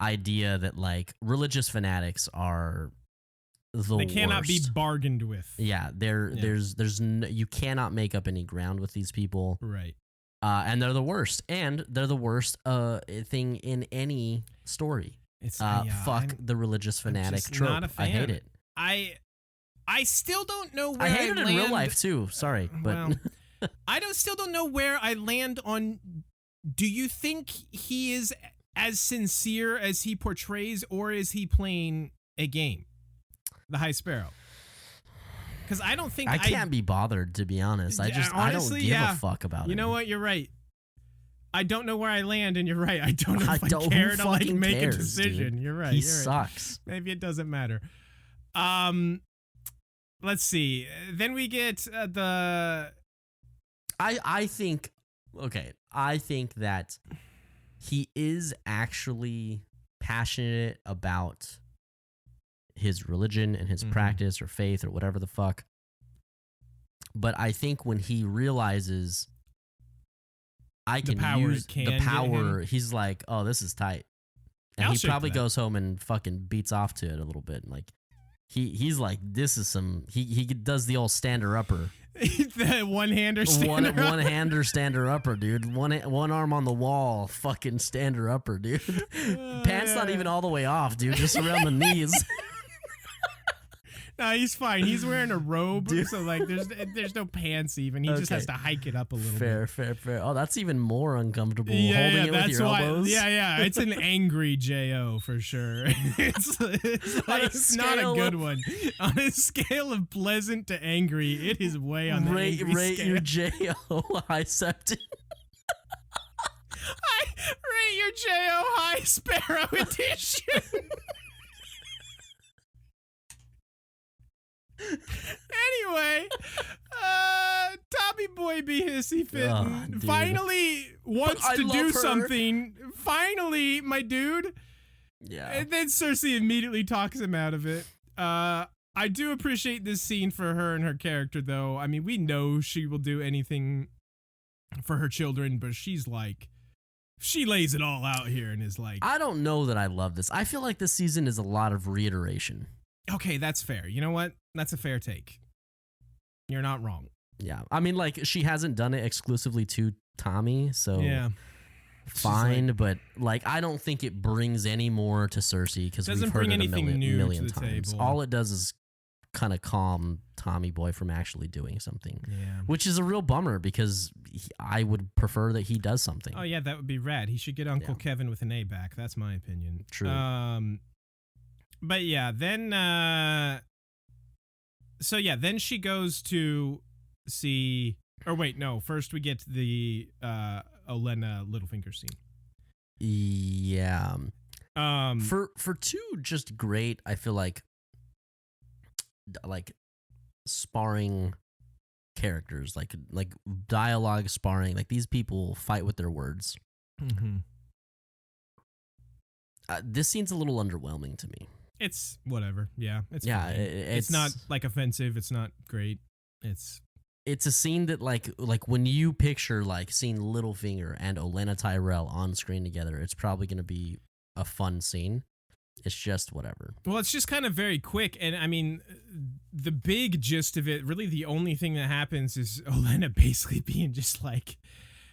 idea that like religious fanatics are the worst. They cannot be bargained with. Yeah, there's no, you cannot make up any ground with these people. Right. And they're the worst. And they're the worst thing in any story. It's fuck the religious fanatic trope. Not a fan. I hate it. I still don't know where I hate it in real life too. Sorry, but well, still don't know where I land on. Do you think he is as sincere as he portrays, or is he playing a game? The High Sparrow. Because I don't think I can't be bothered, to be honest. Honestly, I don't give a fuck about it. You know what? You're right. I don't know where I land, and you're right. I don't know if I care to make a decision. Dude. You're right. He sucks. Maybe it doesn't matter. Let's see. Then we get the. I think that he is actually passionate about his religion and his practice or faith or whatever the fuck. But I think when he realizes I can use the power, he's like, oh, this is tight. And he probably goes home and fucking beats off to it a little bit. Like he's like, this is some, he does the old stander-upper. The one-hander stander-upper. One-hander stander-upper, dude. One arm on the wall, fucking stander-upper, dude. Pants not even all the way off, dude. Just around the knees. No, he's fine. He's wearing a robe, dude. So like, there's no pants even. He just has to hike it up a little bit. Fair. Oh, that's even more uncomfortable. Holding it with your elbows. Yeah. It's an angry Jo for sure. It's not a good one. On a scale of pleasant to angry, it is way on the angry rate scale. Your Jo high septic. Rate your Jo High Sparrow edition. Anyway, Tommy Boy be hissy fitting. Finally wants to do something. Finally, my dude. Yeah. And then Cersei immediately talks him out of it. I do appreciate this scene for her and her character, though. I mean, we know she will do anything for her children, but she's like, she lays it all out here and is like, I don't know that I love this. I feel like this season is a lot of reiteration. Okay, that's fair. You know what? That's a fair take. You're not wrong. Yeah. I mean, like, she hasn't done it exclusively to Tommy, so yeah, fine, but like, I don't think it brings any more to Cersei because we've heard it a million times. Table. All it does is kind of calm Tommy Boy from actually doing something. Yeah. Which is a real bummer because I would prefer that he does something. Oh, yeah, that would be rad. He should get Uncle Kevin with an A back. That's my opinion. True. But yeah, then then she goes to see, or wait, no, first we get to the Olenna Littlefinger scene. Yeah. For two just great, I feel like sparring characters, like dialogue sparring, like these people fight with their words. Mm-hmm. This scene's a little underwhelming to me. It's whatever. Yeah. It's Yeah, fine. It's not like offensive. It's not great. It's a scene that like when you picture like seeing Littlefinger and Olenna Tyrell on screen together, it's probably going to be a fun scene. It's just whatever. Well, it's just kind of very quick. And I mean, the big gist of it, really the only thing that happens is Olenna basically being just like,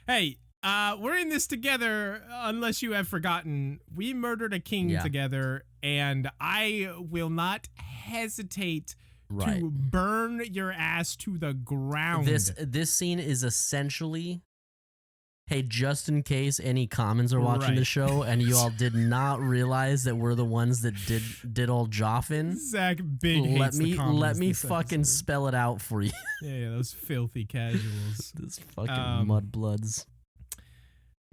hey, we're in this together, unless you have forgotten. We murdered a king together, and I will not hesitate to burn your ass to the ground. This scene is essentially, hey, just in case any commons are watching the show and you all did not realize that we're the ones that did all Joffin. Zach big hates the commons. Let me fucking spell it out for you. Yeah, those filthy casuals. Those fucking mudbloods.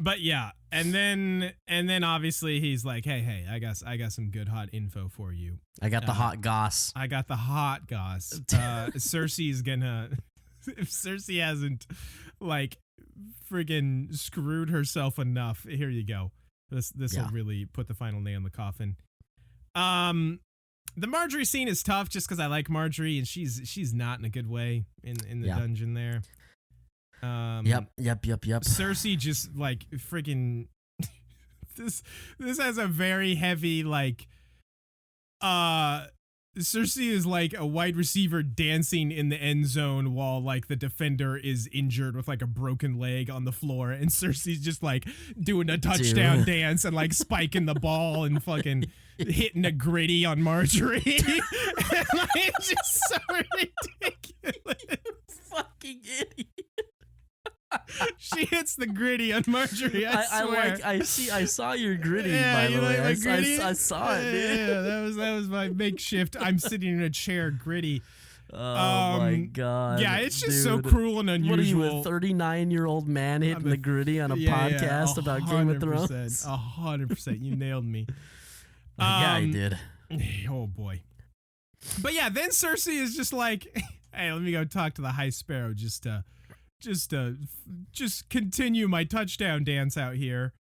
But yeah, and then obviously he's like, hey, I got some good hot info for you. I got the hot goss. I got the hot goss. Cersei's gonna, if Cersei hasn't like friggin' screwed herself enough, here you go. This will really put the final nail in the coffin. The Marjorie scene is tough just because I like Marjorie and she's not in a good way in the dungeon there. Yep. Cersei just like freaking this has a very heavy like Cersei is like a wide receiver dancing in the end zone while like the defender is injured with like a broken leg on the floor, and Cersei's just like doing a touchdown dance and like spiking the ball and fucking hitting a gritty on Marjorie. And, like, it's just so ridiculous. Fucking idiot. She hits the gritty on Marjorie. I swear. I saw your gritty. Yeah, by the way, like gritty? I saw it. Dude. Yeah, that was my makeshift. I'm sitting in a chair, gritty. Oh my god. Yeah, it's just so cruel and unusual. What are you, a 39-year-old man hitting the gritty on a podcast about Game of Thrones? 100%. You nailed me. Yeah, I did. Oh boy. But yeah, then Cersei is just like, hey, let me go talk to the High Sparrow just continue my touchdown dance out here,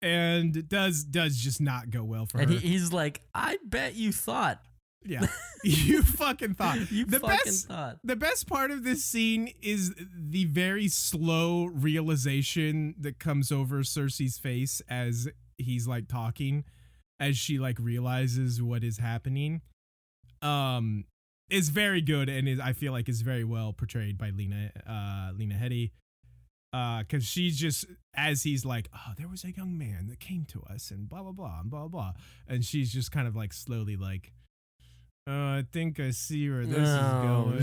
and it does just not go well for her. And he's like, I bet you thought. Yeah, you fucking thought. thought. The best part of this scene is the very slow realization that comes over Cersei's face as he's like talking, as she like realizes what is happening. Is very good and I feel like is very well portrayed by Lena Headey, because she's just, as he's like, oh, there was a young man that came to us and blah blah blah and blah blah, and she's just kind of like slowly like, oh, I think I see where this is going.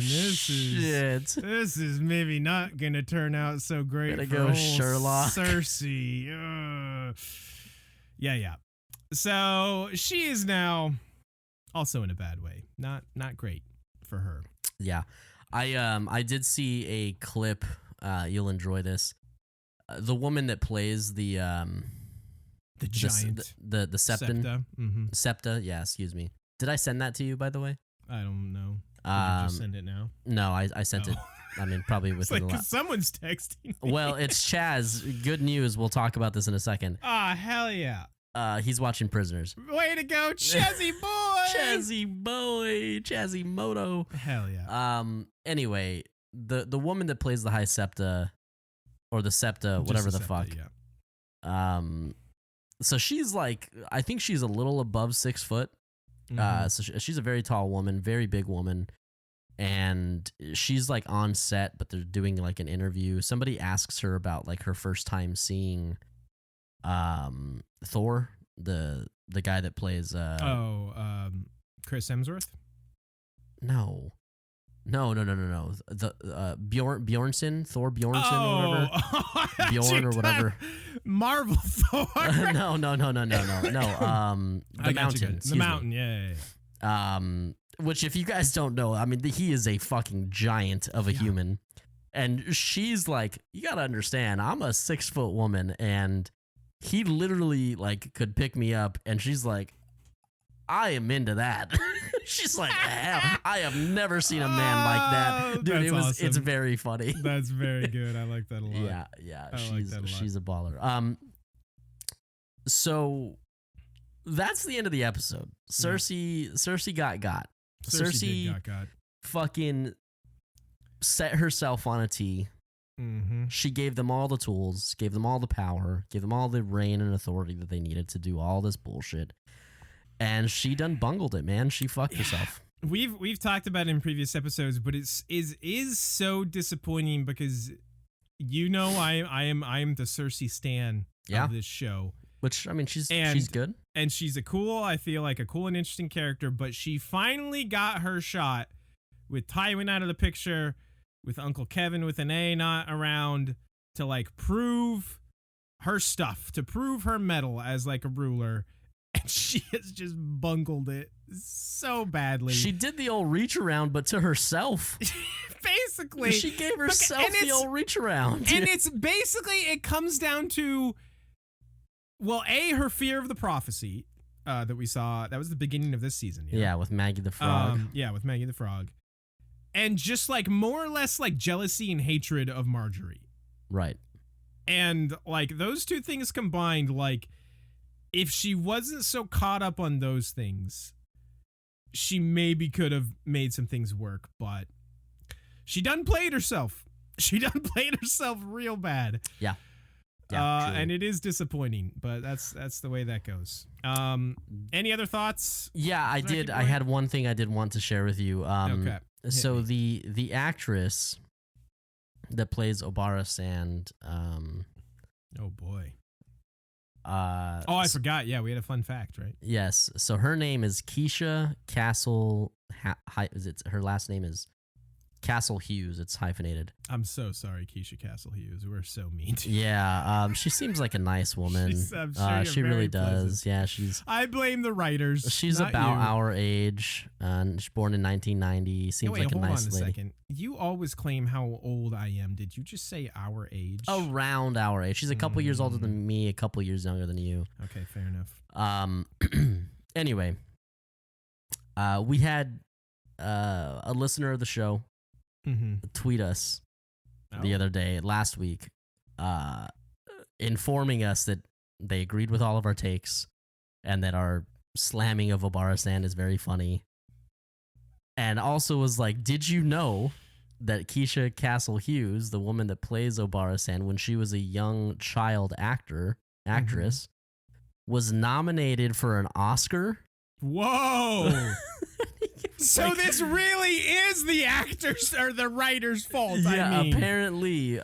This is maybe not gonna turn out so great. Gotta for go, old Sherlock. Cersei. Yeah. So she is now also in a bad way. Not great for her. Yeah. I did see a clip. You'll enjoy this. The woman that plays the giant, the septon, Septa. Mm-hmm. Septa. Yeah, excuse me. Did I send that to you, by the way? I don't know. Did you just send it now? No, I sent it. I mean, probably within the last. Someone's texting me. Well, it's Chaz. Good news. We'll talk about this in a second. Ah, hell yeah. He's watching Prisoners. Way to go, Chazzy boy! Chazzy boy, Chazzy Moto. Hell yeah. Anyway, the woman that plays the High Septa, or the Septa, whatever the fuck. Yeah. So she's like, I think she's a little above 6 foot. So she's a very tall woman, very big woman, and she's like on set, but they're doing like an interview. Somebody asks her about like her first time seeing Thor, the guy that plays Chris Hemsworth? No. The Bjornsson, Thor Bjornsson or whatever. Bjorn or whatever. Marvel Thor. No. The Mountain. The Mountain, yeah. Which, if you guys don't know, I mean, he is a fucking giant of a human. And she's like, you gotta understand, I'm a 6 foot woman, and he literally like could pick me up, and she's like, I am into that. She's like, I have never seen a man like that. Dude, awesome. It's very funny. That's very good. I like that a lot. Yeah. I like that a lot. She's a baller. So that's the end of the episode. Cersei got. Cersei got. Fucking set herself on a tee. Mm-hmm. She gave them all the tools, gave them all the power, gave them all the reign and authority that they needed to do all this bullshit. And she done bungled it, man. She fucked herself. We've talked about it in previous episodes, but it is so disappointing because I am the Cersei stan of this show. Which, I mean, she's good. And she's I feel like a cool and interesting character, but she finally got her shot with Tywin out of the picture, with Uncle Kevin with an A not around, to like prove her stuff, to prove her mettle as like a ruler. And she has just bungled it so badly. She did the old reach around, but to herself. Basically. She gave herself the old reach around. And it's basically, it comes down to, well, her fear of the prophecy that we saw. That was the beginning of this season. Yeah, with Maggie the Frog. With Maggie the Frog. And just like more or less like jealousy and hatred of Marjorie. Right. And like those two things combined, like if she wasn't so caught up on those things, she maybe could have made some things work, but she done played herself. She done played herself real bad. Yeah. And it is disappointing, but that's the way that goes. Any other thoughts? Yeah, I did. I had one thing I did want to share with you. Okay. So the actress that plays Obara Sand. Oh boy. I forgot. Yeah, we had a fun fact, right? Yes. So her name is Keisha Castle. Her last name is Castle Hughes. It's hyphenated. I'm so sorry, Keisha Castle Hughes. We're so mean to you. Yeah. She seems like a nice woman. I'm sure she really does. Pleasant. Yeah. She's. I blame the writers. She's about our age. She's born in 1990. Seems like a nice lady. Hold on a second. You always claim how old I am. Did you just say our age? Around our age. She's a couple years older than me. A couple years younger than you. Okay, fair enough. Anyway, we had a listener of the show. Tweet us the other day, last week, informing us that they agreed with all of our takes and that our slamming of Obara Sand is very funny. And also was like, did you know that Keisha Castle Hughes, the woman that plays Obara Sand, when she was a young child actress, was nominated for an Oscar? Whoa! So this really is the actors or the writers' fault. Yeah, I mean. Apparently.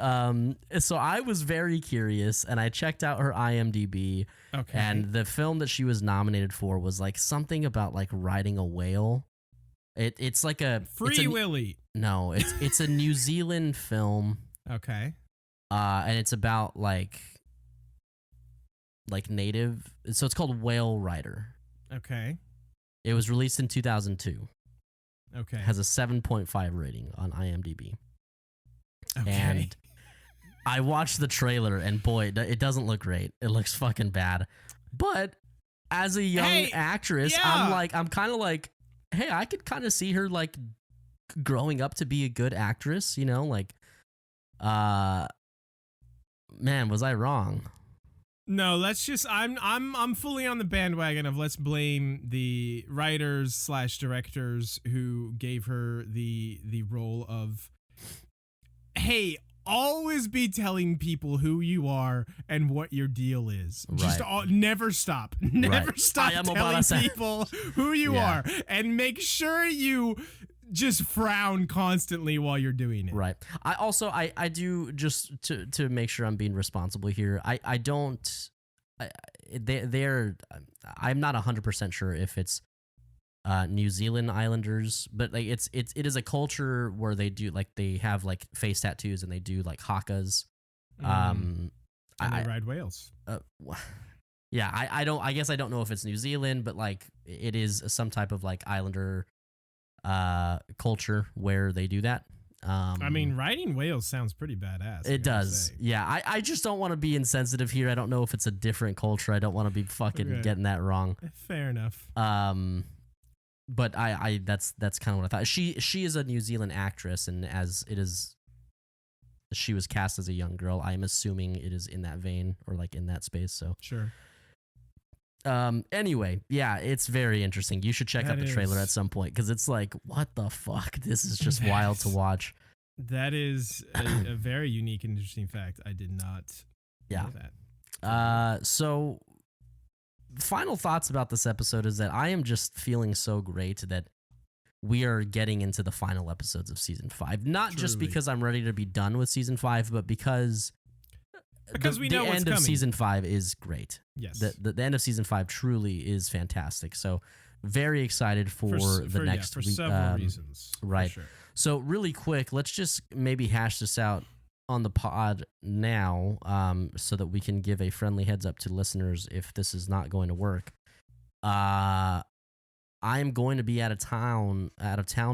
So I was very curious, and I checked out her IMDb. Okay. And the film that she was nominated for was like something about like riding a whale. It's like a Free Willy. No, it's a New Zealand film. Okay. And it's about like native. So it's called Whale Rider. Okay. It was released in 2002. Okay. Has a 7.5 rating on IMDb. Okay. And I watched the trailer, and boy, it doesn't look great. It looks fucking bad. But as a young actress, yeah. I'm kind of like, hey, I could kind of see her like growing up to be a good actress, you know, like, man, was I wrong? No, let's just I'm fully on the bandwagon of let's blame the writers / directors who gave her the role of, hey, always be telling people who you are and what your deal is. Right. Just never stop. Never stop telling people who you are, and make sure you just frown constantly while you're doing it. Right. I do, just to make sure I'm being responsible here. I'm not 100% sure if it's New Zealand Islanders, but like it is a culture where they do like, they have like face tattoos and they do like hakas. And they ride whales. Yeah, I guess I don't know if it's New Zealand, but like it is some type of like Islander culture where they do that. I mean, riding whales sounds pretty badass. It does. Yeah, I just don't want to be insensitive here. I don't know if it's a different culture. I don't want to be fucking getting that wrong. Fair enough. But I that's kind of what I thought. She is a New Zealand actress, and as it is, she was cast as a young girl. I'm assuming it is in that vein or like in that space. So sure. Anyway, yeah, it's very interesting. You should check out the trailer at some point because it's like, what the fuck? This is just wild to watch. That is a very unique and interesting fact. I did not know that. So final thoughts about this episode is that I am just feeling so great that we are getting into the final episodes of season 5. Not just because I'm ready to be done with season 5, but because we know what's end coming. Of season 5 is great. Yes. The end of season 5 truly is fantastic. So very excited for the next week. For several reasons. Right. For sure. So really quick, let's just maybe hash this out on the pod now, so that we can give a friendly heads up to listeners if this is not going to work. I am going to be out of town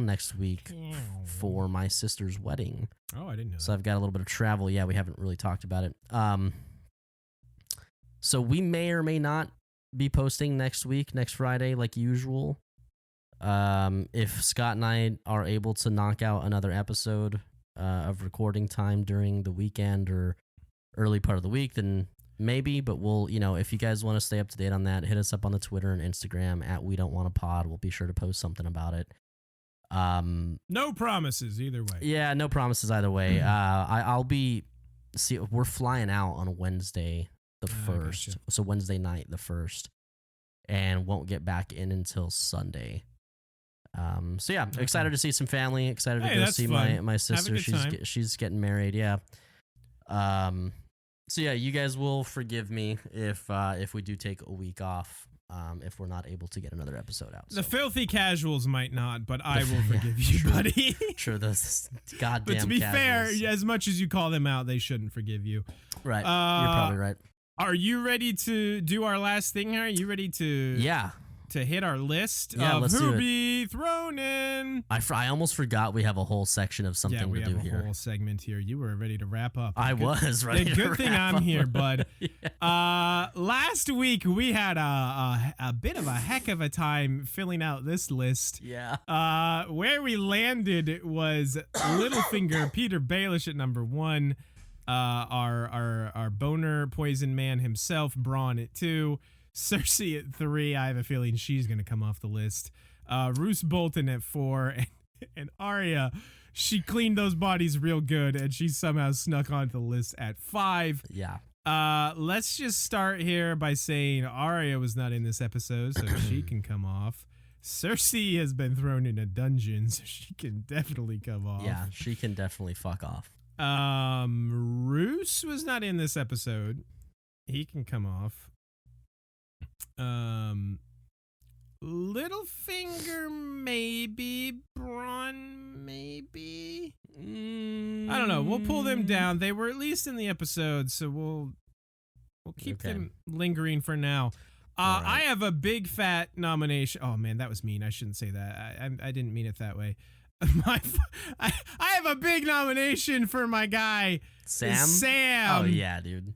next week for my sister's wedding. Oh, I didn't know. So I've got a little bit of travel. Yeah, we haven't really talked about it. So we may or may not be posting next Friday, like usual. If Scott and I are able to knock out another episode of recording time during the weekend or early part of the week, then maybe, but we'll, if you guys want to stay up to date on that, hit us up on the Twitter and Instagram at We Don't Want a Pod. We'll be sure to post something about it. No promises either way. Yeah, no promises either way. We're flying out on Wednesday the 1st. Gotcha. So Wednesday night the 1st, and won't get back in until Sunday. So yeah, excited to see some family, excited to go see my sister. She's getting married. Yeah. So yeah, you guys will forgive me if we do take a week off, if we're not able to get another episode out. The filthy casuals might not, but I will forgive you, buddy. Sure, those goddamn. But to be casuals. fair, as much as you call them out, they shouldn't forgive you. Right, you're probably right. Are you ready to do our last thing here? Are you ready to hit our list of who be thrown in? I almost forgot we have a whole section of something to do here. Yeah, we have a whole segment here. You were ready to wrap up. I was ready to wrap up. Good thing I'm here, bud. Last week, we had a bit of a heck of a time filling out this list. Yeah. Where we landed was Littlefinger, Peter Baelish at number 1. Our boner poison man himself, Bronn at 2. Cersei at 3. I have a feeling she's going to come off the list. Roose Bolton at 4. And Arya, she cleaned those bodies real good, and she somehow snuck onto the list at 5. Yeah. Let's just start here by saying Arya was not in this episode, so she can come off. Cersei has been thrown in a dungeon, so she can definitely come off. Yeah, she can definitely fuck off. Roose was not in this episode. He can come off. Littlefinger maybe, Bronn maybe. I don't know. We'll pull them down. They were at least in the episode, so we'll keep them lingering for now. Right. I have a big fat nomination. Oh man, that was mean. I shouldn't say that. I didn't mean it that way. I have a big nomination for my guy Sam. Oh yeah, dude.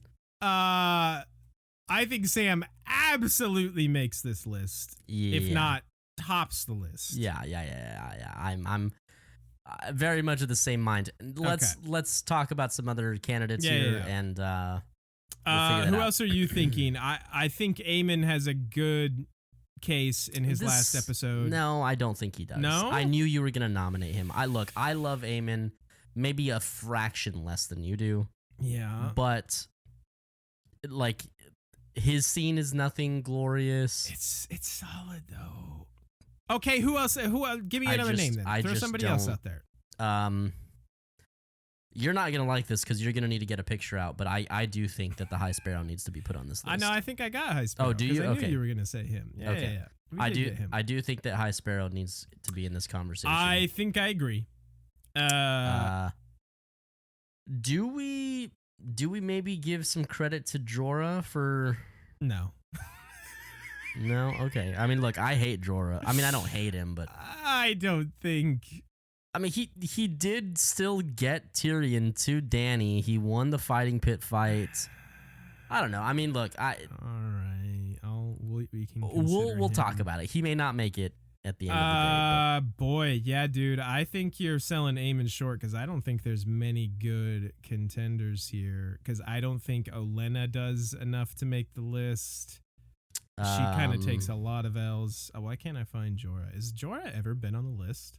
I think Sam absolutely makes this list, if not tops the list. Yeah. I'm very much of the same mind. Let's talk about some other candidates here, and we'll who else are you thinking? I think Aemon has a good case in his last episode. No, I don't think he does. No? I knew you were gonna nominate him. I love Aemon, maybe a fraction less than you do. Yeah, but like, his scene is nothing glorious. It's solid though. Okay, who else? Give me another name then. Throw somebody else out there. You're not gonna like this because you're gonna need to get a picture out. But I do think that the High Sparrow needs to be put on this list. I know. I think I got High Sparrow. Oh, do you? I knew you were gonna say him. Yeah, okay. Yeah. I do think that High Sparrow needs to be in this conversation. I think I agree. Do we maybe give some credit to Jorah for? No. No? Okay. I mean, look, I hate Jorah. I mean, I don't hate him, but I don't think. I mean, he did still get Tyrion to Dany. He won the fighting pit fight. I don't know. I mean, look, all right. We can. We'll talk about it. He may not make it at the end of the day. Boy, yeah, dude. I think you're selling Aemon short because I don't think there's many good contenders here. Because I don't think Olenna does enough to make the list. She kind of takes a lot of L's. Oh, why can't I find Jorah? Has Jorah ever been on the list?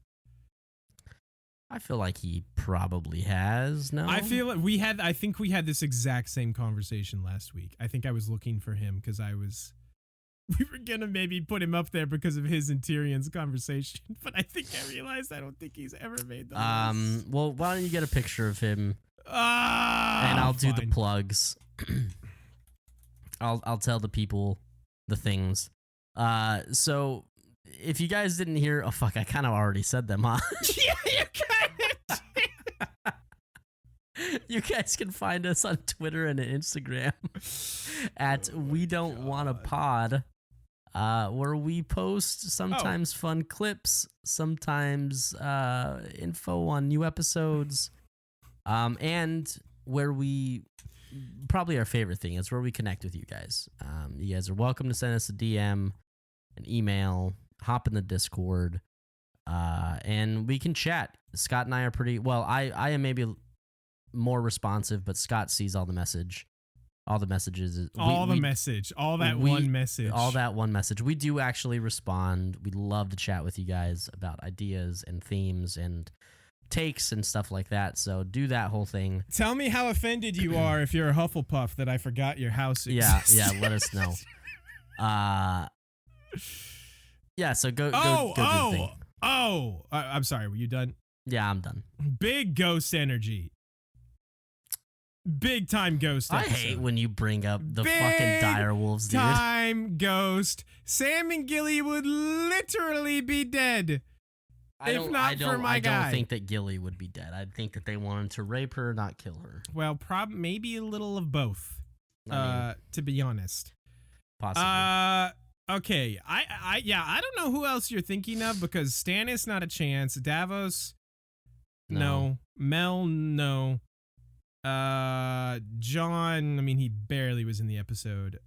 I feel like he probably has. No, I feel like I think we had this exact same conversation last week. I think I was looking for him because we were gonna maybe put him up there because of his and Tyrion's conversation, but I think I realized I don't think he's ever made the list. Well, why don't you get a picture of him? And I'll do the plugs. I'll tell the people the things. So if you guys didn't hear, oh fuck, I kind of already said them, huh? Yeah, you kind of. You guys can find us on Twitter and Instagram at We Don't Want a Pod, where we post sometimes fun clips, sometimes info on new episodes, and where we probably our favorite thing is where we connect with you guys. You guys are welcome to send us a DM, an email, hop in the Discord, and we can chat. Scott and I are pretty well. I am maybe more responsive, but Scott sees all the messages. All that one message. We do actually respond. We love to chat with you guys about ideas and themes and takes and stuff like that. So do that whole thing. Tell me how offended you are if you're a Hufflepuff that I forgot your house exists. Yeah, let us know. Yeah, so go do the thing. I'm sorry, were you done? Yeah, I'm done. Big ghost energy. Big time ghost episode. I hate when you bring up the fucking dire wolves, dude. Time ghost. Sam and Gilly would literally be dead. I don't think that Gilly would be dead. I think that they wanted to rape her, not kill her. Well, maybe a little of both. To be honest. Possibly. Okay. I don't know who else you're thinking of because Stannis, not a chance. Davos, no. Mel, no. John, I mean, he barely was in the episode.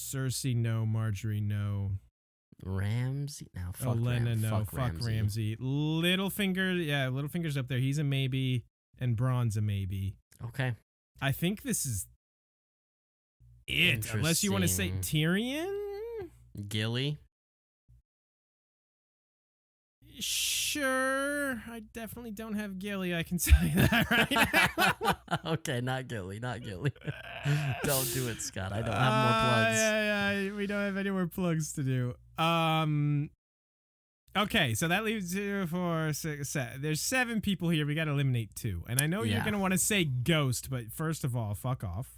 Cersei, no. Marjorie, no. Ramsay? No, fuck Olenna, no. Fuck Ramsay. Littlefinger's up there. He's a maybe, and Bronn's a maybe. Okay. I think this is it, unless you want to say Tyrion? Gilly? Sure. I definitely don't have Gilly, I can tell you that right now. Okay, not Gilly. Don't do it, Scott. I don't have more plugs. Yeah, we don't have any more plugs to do. Okay, so that leaves 2, 4, 6, 7. There's 7 people here. We got to eliminate 2. And I know you're going to want to say Ghost, but first of all, fuck off.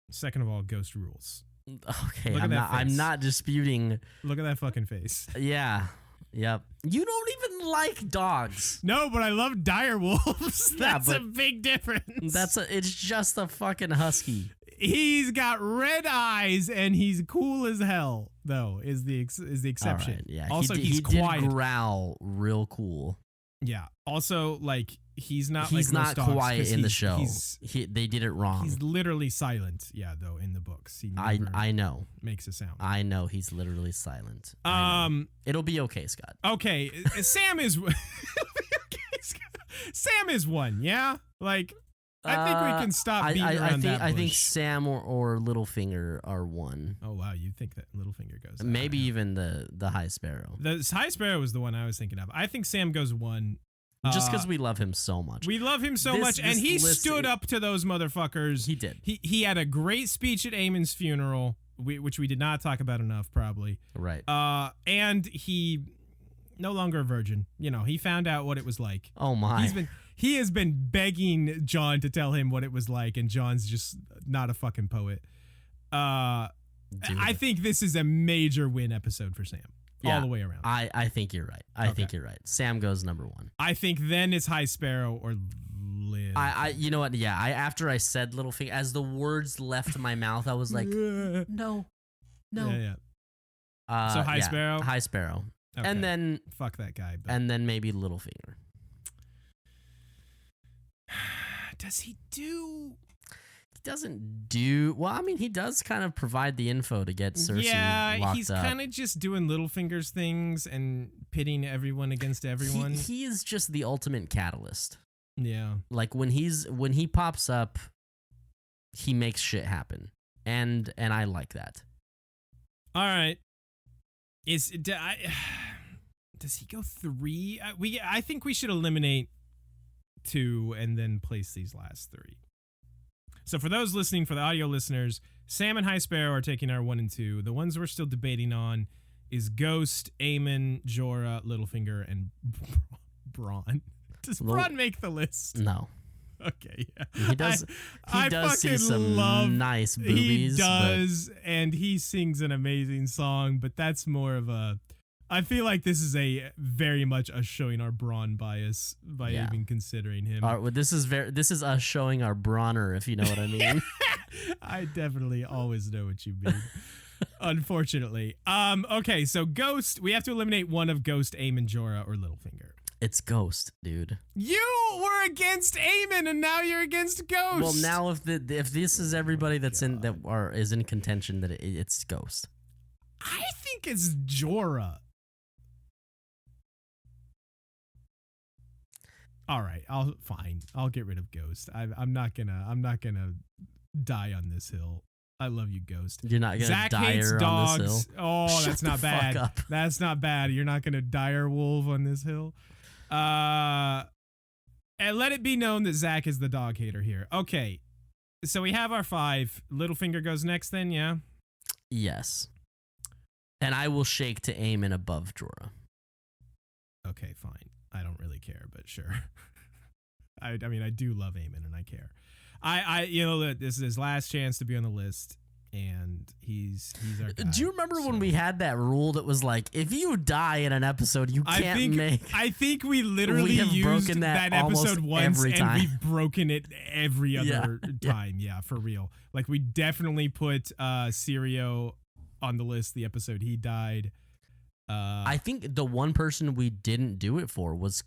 Second of all, Ghost rules. Okay, I'm not disputing. Look at that fucking face. Yeah. Yep. You don't even like dogs. No, but I love dire wolves. That's a big difference. It's just a fucking husky. He's got red eyes and he's cool as hell, though, is the exception. Right, yeah. Also, he's quiet. Did growl real cool. Yeah. Also, like, he's not quiet in the show. They did it wrong. He's literally silent. Yeah, though, in the books. I know. Makes a sound. I know he's literally silent. It'll be okay, Scott. Okay. Sam is Sam is one, yeah? Like, I think we can stop beating around that bush. I think Sam or Littlefinger are one. Oh, wow. You think that Littlefinger goes? Maybe even the High Sparrow. The High Sparrow was the one I was thinking of. I think Sam goes 1. Just because we love him so much. We love him so much, and he stood up to those motherfuckers. He did. He had a great speech at Aemon's funeral, which we did not talk about enough, probably. Right. And he no longer a virgin. You know, he found out what it was like. Oh my. He has been begging John to tell him what it was like, and John's just not a fucking poet. I think this is a major win episode for Sam. Yeah, all the way around. I think you're right. I think you're right. Sam goes number 1. I think then it's High Sparrow or Liv. You know what? Yeah. After I said Littlefinger, as the words left my mouth, I was like, no. Yeah. So High Sparrow. High Sparrow. Okay. And then fuck that guy. But. And then maybe Littlefinger. Does he do? He doesn't do well. I mean, he does kind of provide the info to get Cersei locked up. Yeah, he's kind of just doing Littlefinger's things and pitting everyone against everyone. He is just the ultimate catalyst. Yeah. Like when he pops up, he makes shit happen, and I like that. All right. Does he go 3? I think we should eliminate 2 and then place these last 3. So for those listening, for the audio listeners, Sam and High Sparrow are taking our 1 and 2. The ones we're still debating on is Ghost, Aemon, Jorah, Littlefinger, and Bronn. Does Bronn make the list? No. Okay, yeah. He does. He does see some nice boobies. He does, and he sings an amazing song. But that's more of a. I feel like this is a very much us showing our Bronn bias by even considering him. All right, well, this is us showing our Bronner, if you know what I mean. I definitely always know what you mean. Unfortunately. Okay, so Ghost. We have to eliminate one of Ghost, Aemon, Jorah, or Littlefinger. It's Ghost, dude. You were against Aemon, and now you're against Ghost. Well, now if this is everybody that's is in contention, that it's Ghost. I think it's Jorah. All right, I'll get rid of Ghost. I'm not gonna die on this hill. I love you, Ghost. You're not gonna Zach dire hates dogs. on this hill. Oh, Shut that's not the bad. fuck up. That's not bad. You're not gonna dire wolf on this hill. And let it be known that Zach is the dog hater here. Okay, so we have our 5. Littlefinger goes next, then, yeah. Yes. And I will shake to Aemon above Jorah. Okay, fine. I don't really care, but sure. I mean, I do love Aemon, and I care. This is his last chance to be on the list, and he's our guy. Do you remember when we had that rule that was like, if you die in an episode, you can't make... I think we literally used that episode once, and we've broken it every other time. Yeah, for real. Like, we definitely put Syrio on the list the episode he died. I think the one person we didn't do it for was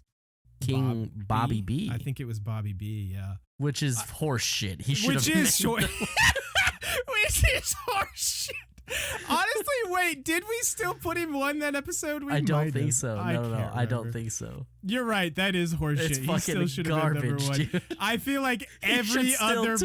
King Bobby B. I think it was Bobby B, yeah. Which is horse shit. He should have Which is horse shit. Honestly, wait, did we still put him on that episode? I don't think so. No, I don't think so. You're right. That is horseshit. He still should have been number 1. Dude. I feel like every other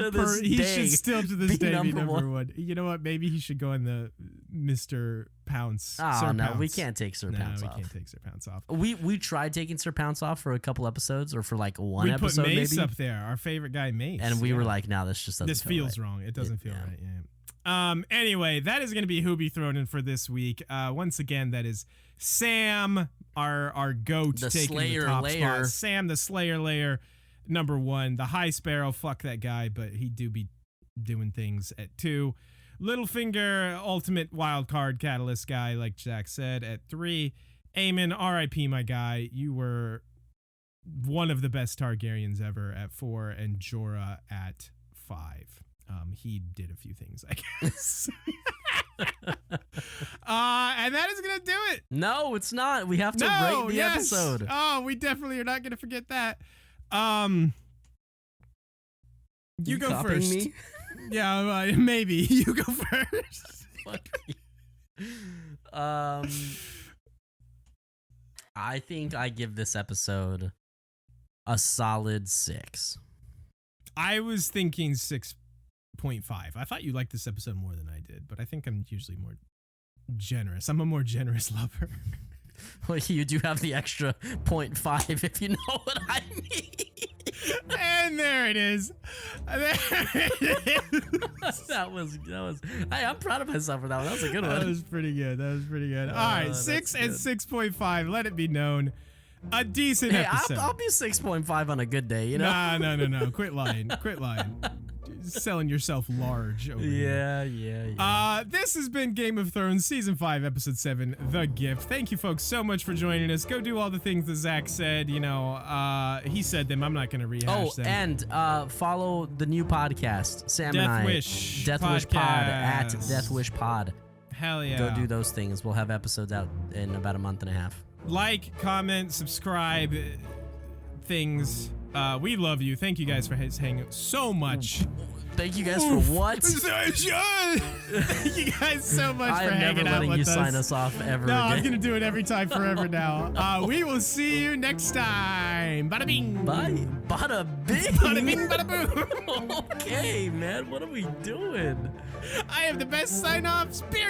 he should still to this day be number 1. You know what? Maybe he should go in the Mr. Pounce. Oh, Sir no, Pounce. we can't take Sir Pounce off. We can't take Sir Pounce off. We tried taking Sir Pounce off for a couple episodes, or for like one episode, maybe. We put Mace maybe. up there, our favorite guy, Mace. And we were like, no, this just doesn't This feels right. wrong. It doesn't feel right, yeah. Anyway, that is going to be who be thrown in for this week. Once again, that is Sam, our goat, the taking Slayer the top layer. spot. Sam, the Slayer layer, number 1. The High Sparrow, fuck that guy, but he do be doing things at 2. Littlefinger, ultimate wild card catalyst guy, like Jack said, at 3. Aemon, R.I.P. my guy. You were one of the best Targaryens ever at 4, and Jorah at 5. He did a few things, I guess. And that is going to do it. No, it's not. We have to rate the episode. Oh, we definitely are not going to forget that. You go first. Me? Yeah, maybe. You go first. I think I give this episode a solid 6. I was thinking 6.5. I thought you liked this episode more than I did, but I think I'm usually more generous. I'm a more generous lover. Well, you do have the extra 0.5, if you know what I mean. And there it is. That was. Hey, I'm proud of myself for that one. That was a good one. That was pretty good. All right, 6 and 6.5. Let it be known. A decent episode. I'll be 6.5 on a good day, you know? No. Quit lying. Selling yourself large over here. Yeah. This has been Game of Thrones Season 5, Episode 7, The Gift. Thank you, folks, so much for joining us. Go do all the things that Zach said. You know, he said them. I'm not going to rehash them. And follow the new podcast, Sam and I. Death Wish Pod, at Death Wish Pod. Hell yeah. Go do those things. We'll have episodes out in about a month and a half. Like, comment, subscribe, things. We love you. Thank you guys for hanging so much. Thank you guys for what? Thank you guys so much I for am never hanging out letting with you us. sign us off ever No, again. I'm gonna do it every time forever now. We will see you next time. Bada bing. Bye. Bada bing. Bada bing, bada boom. Okay, man. What are we doing? I have the best sign-offs, period.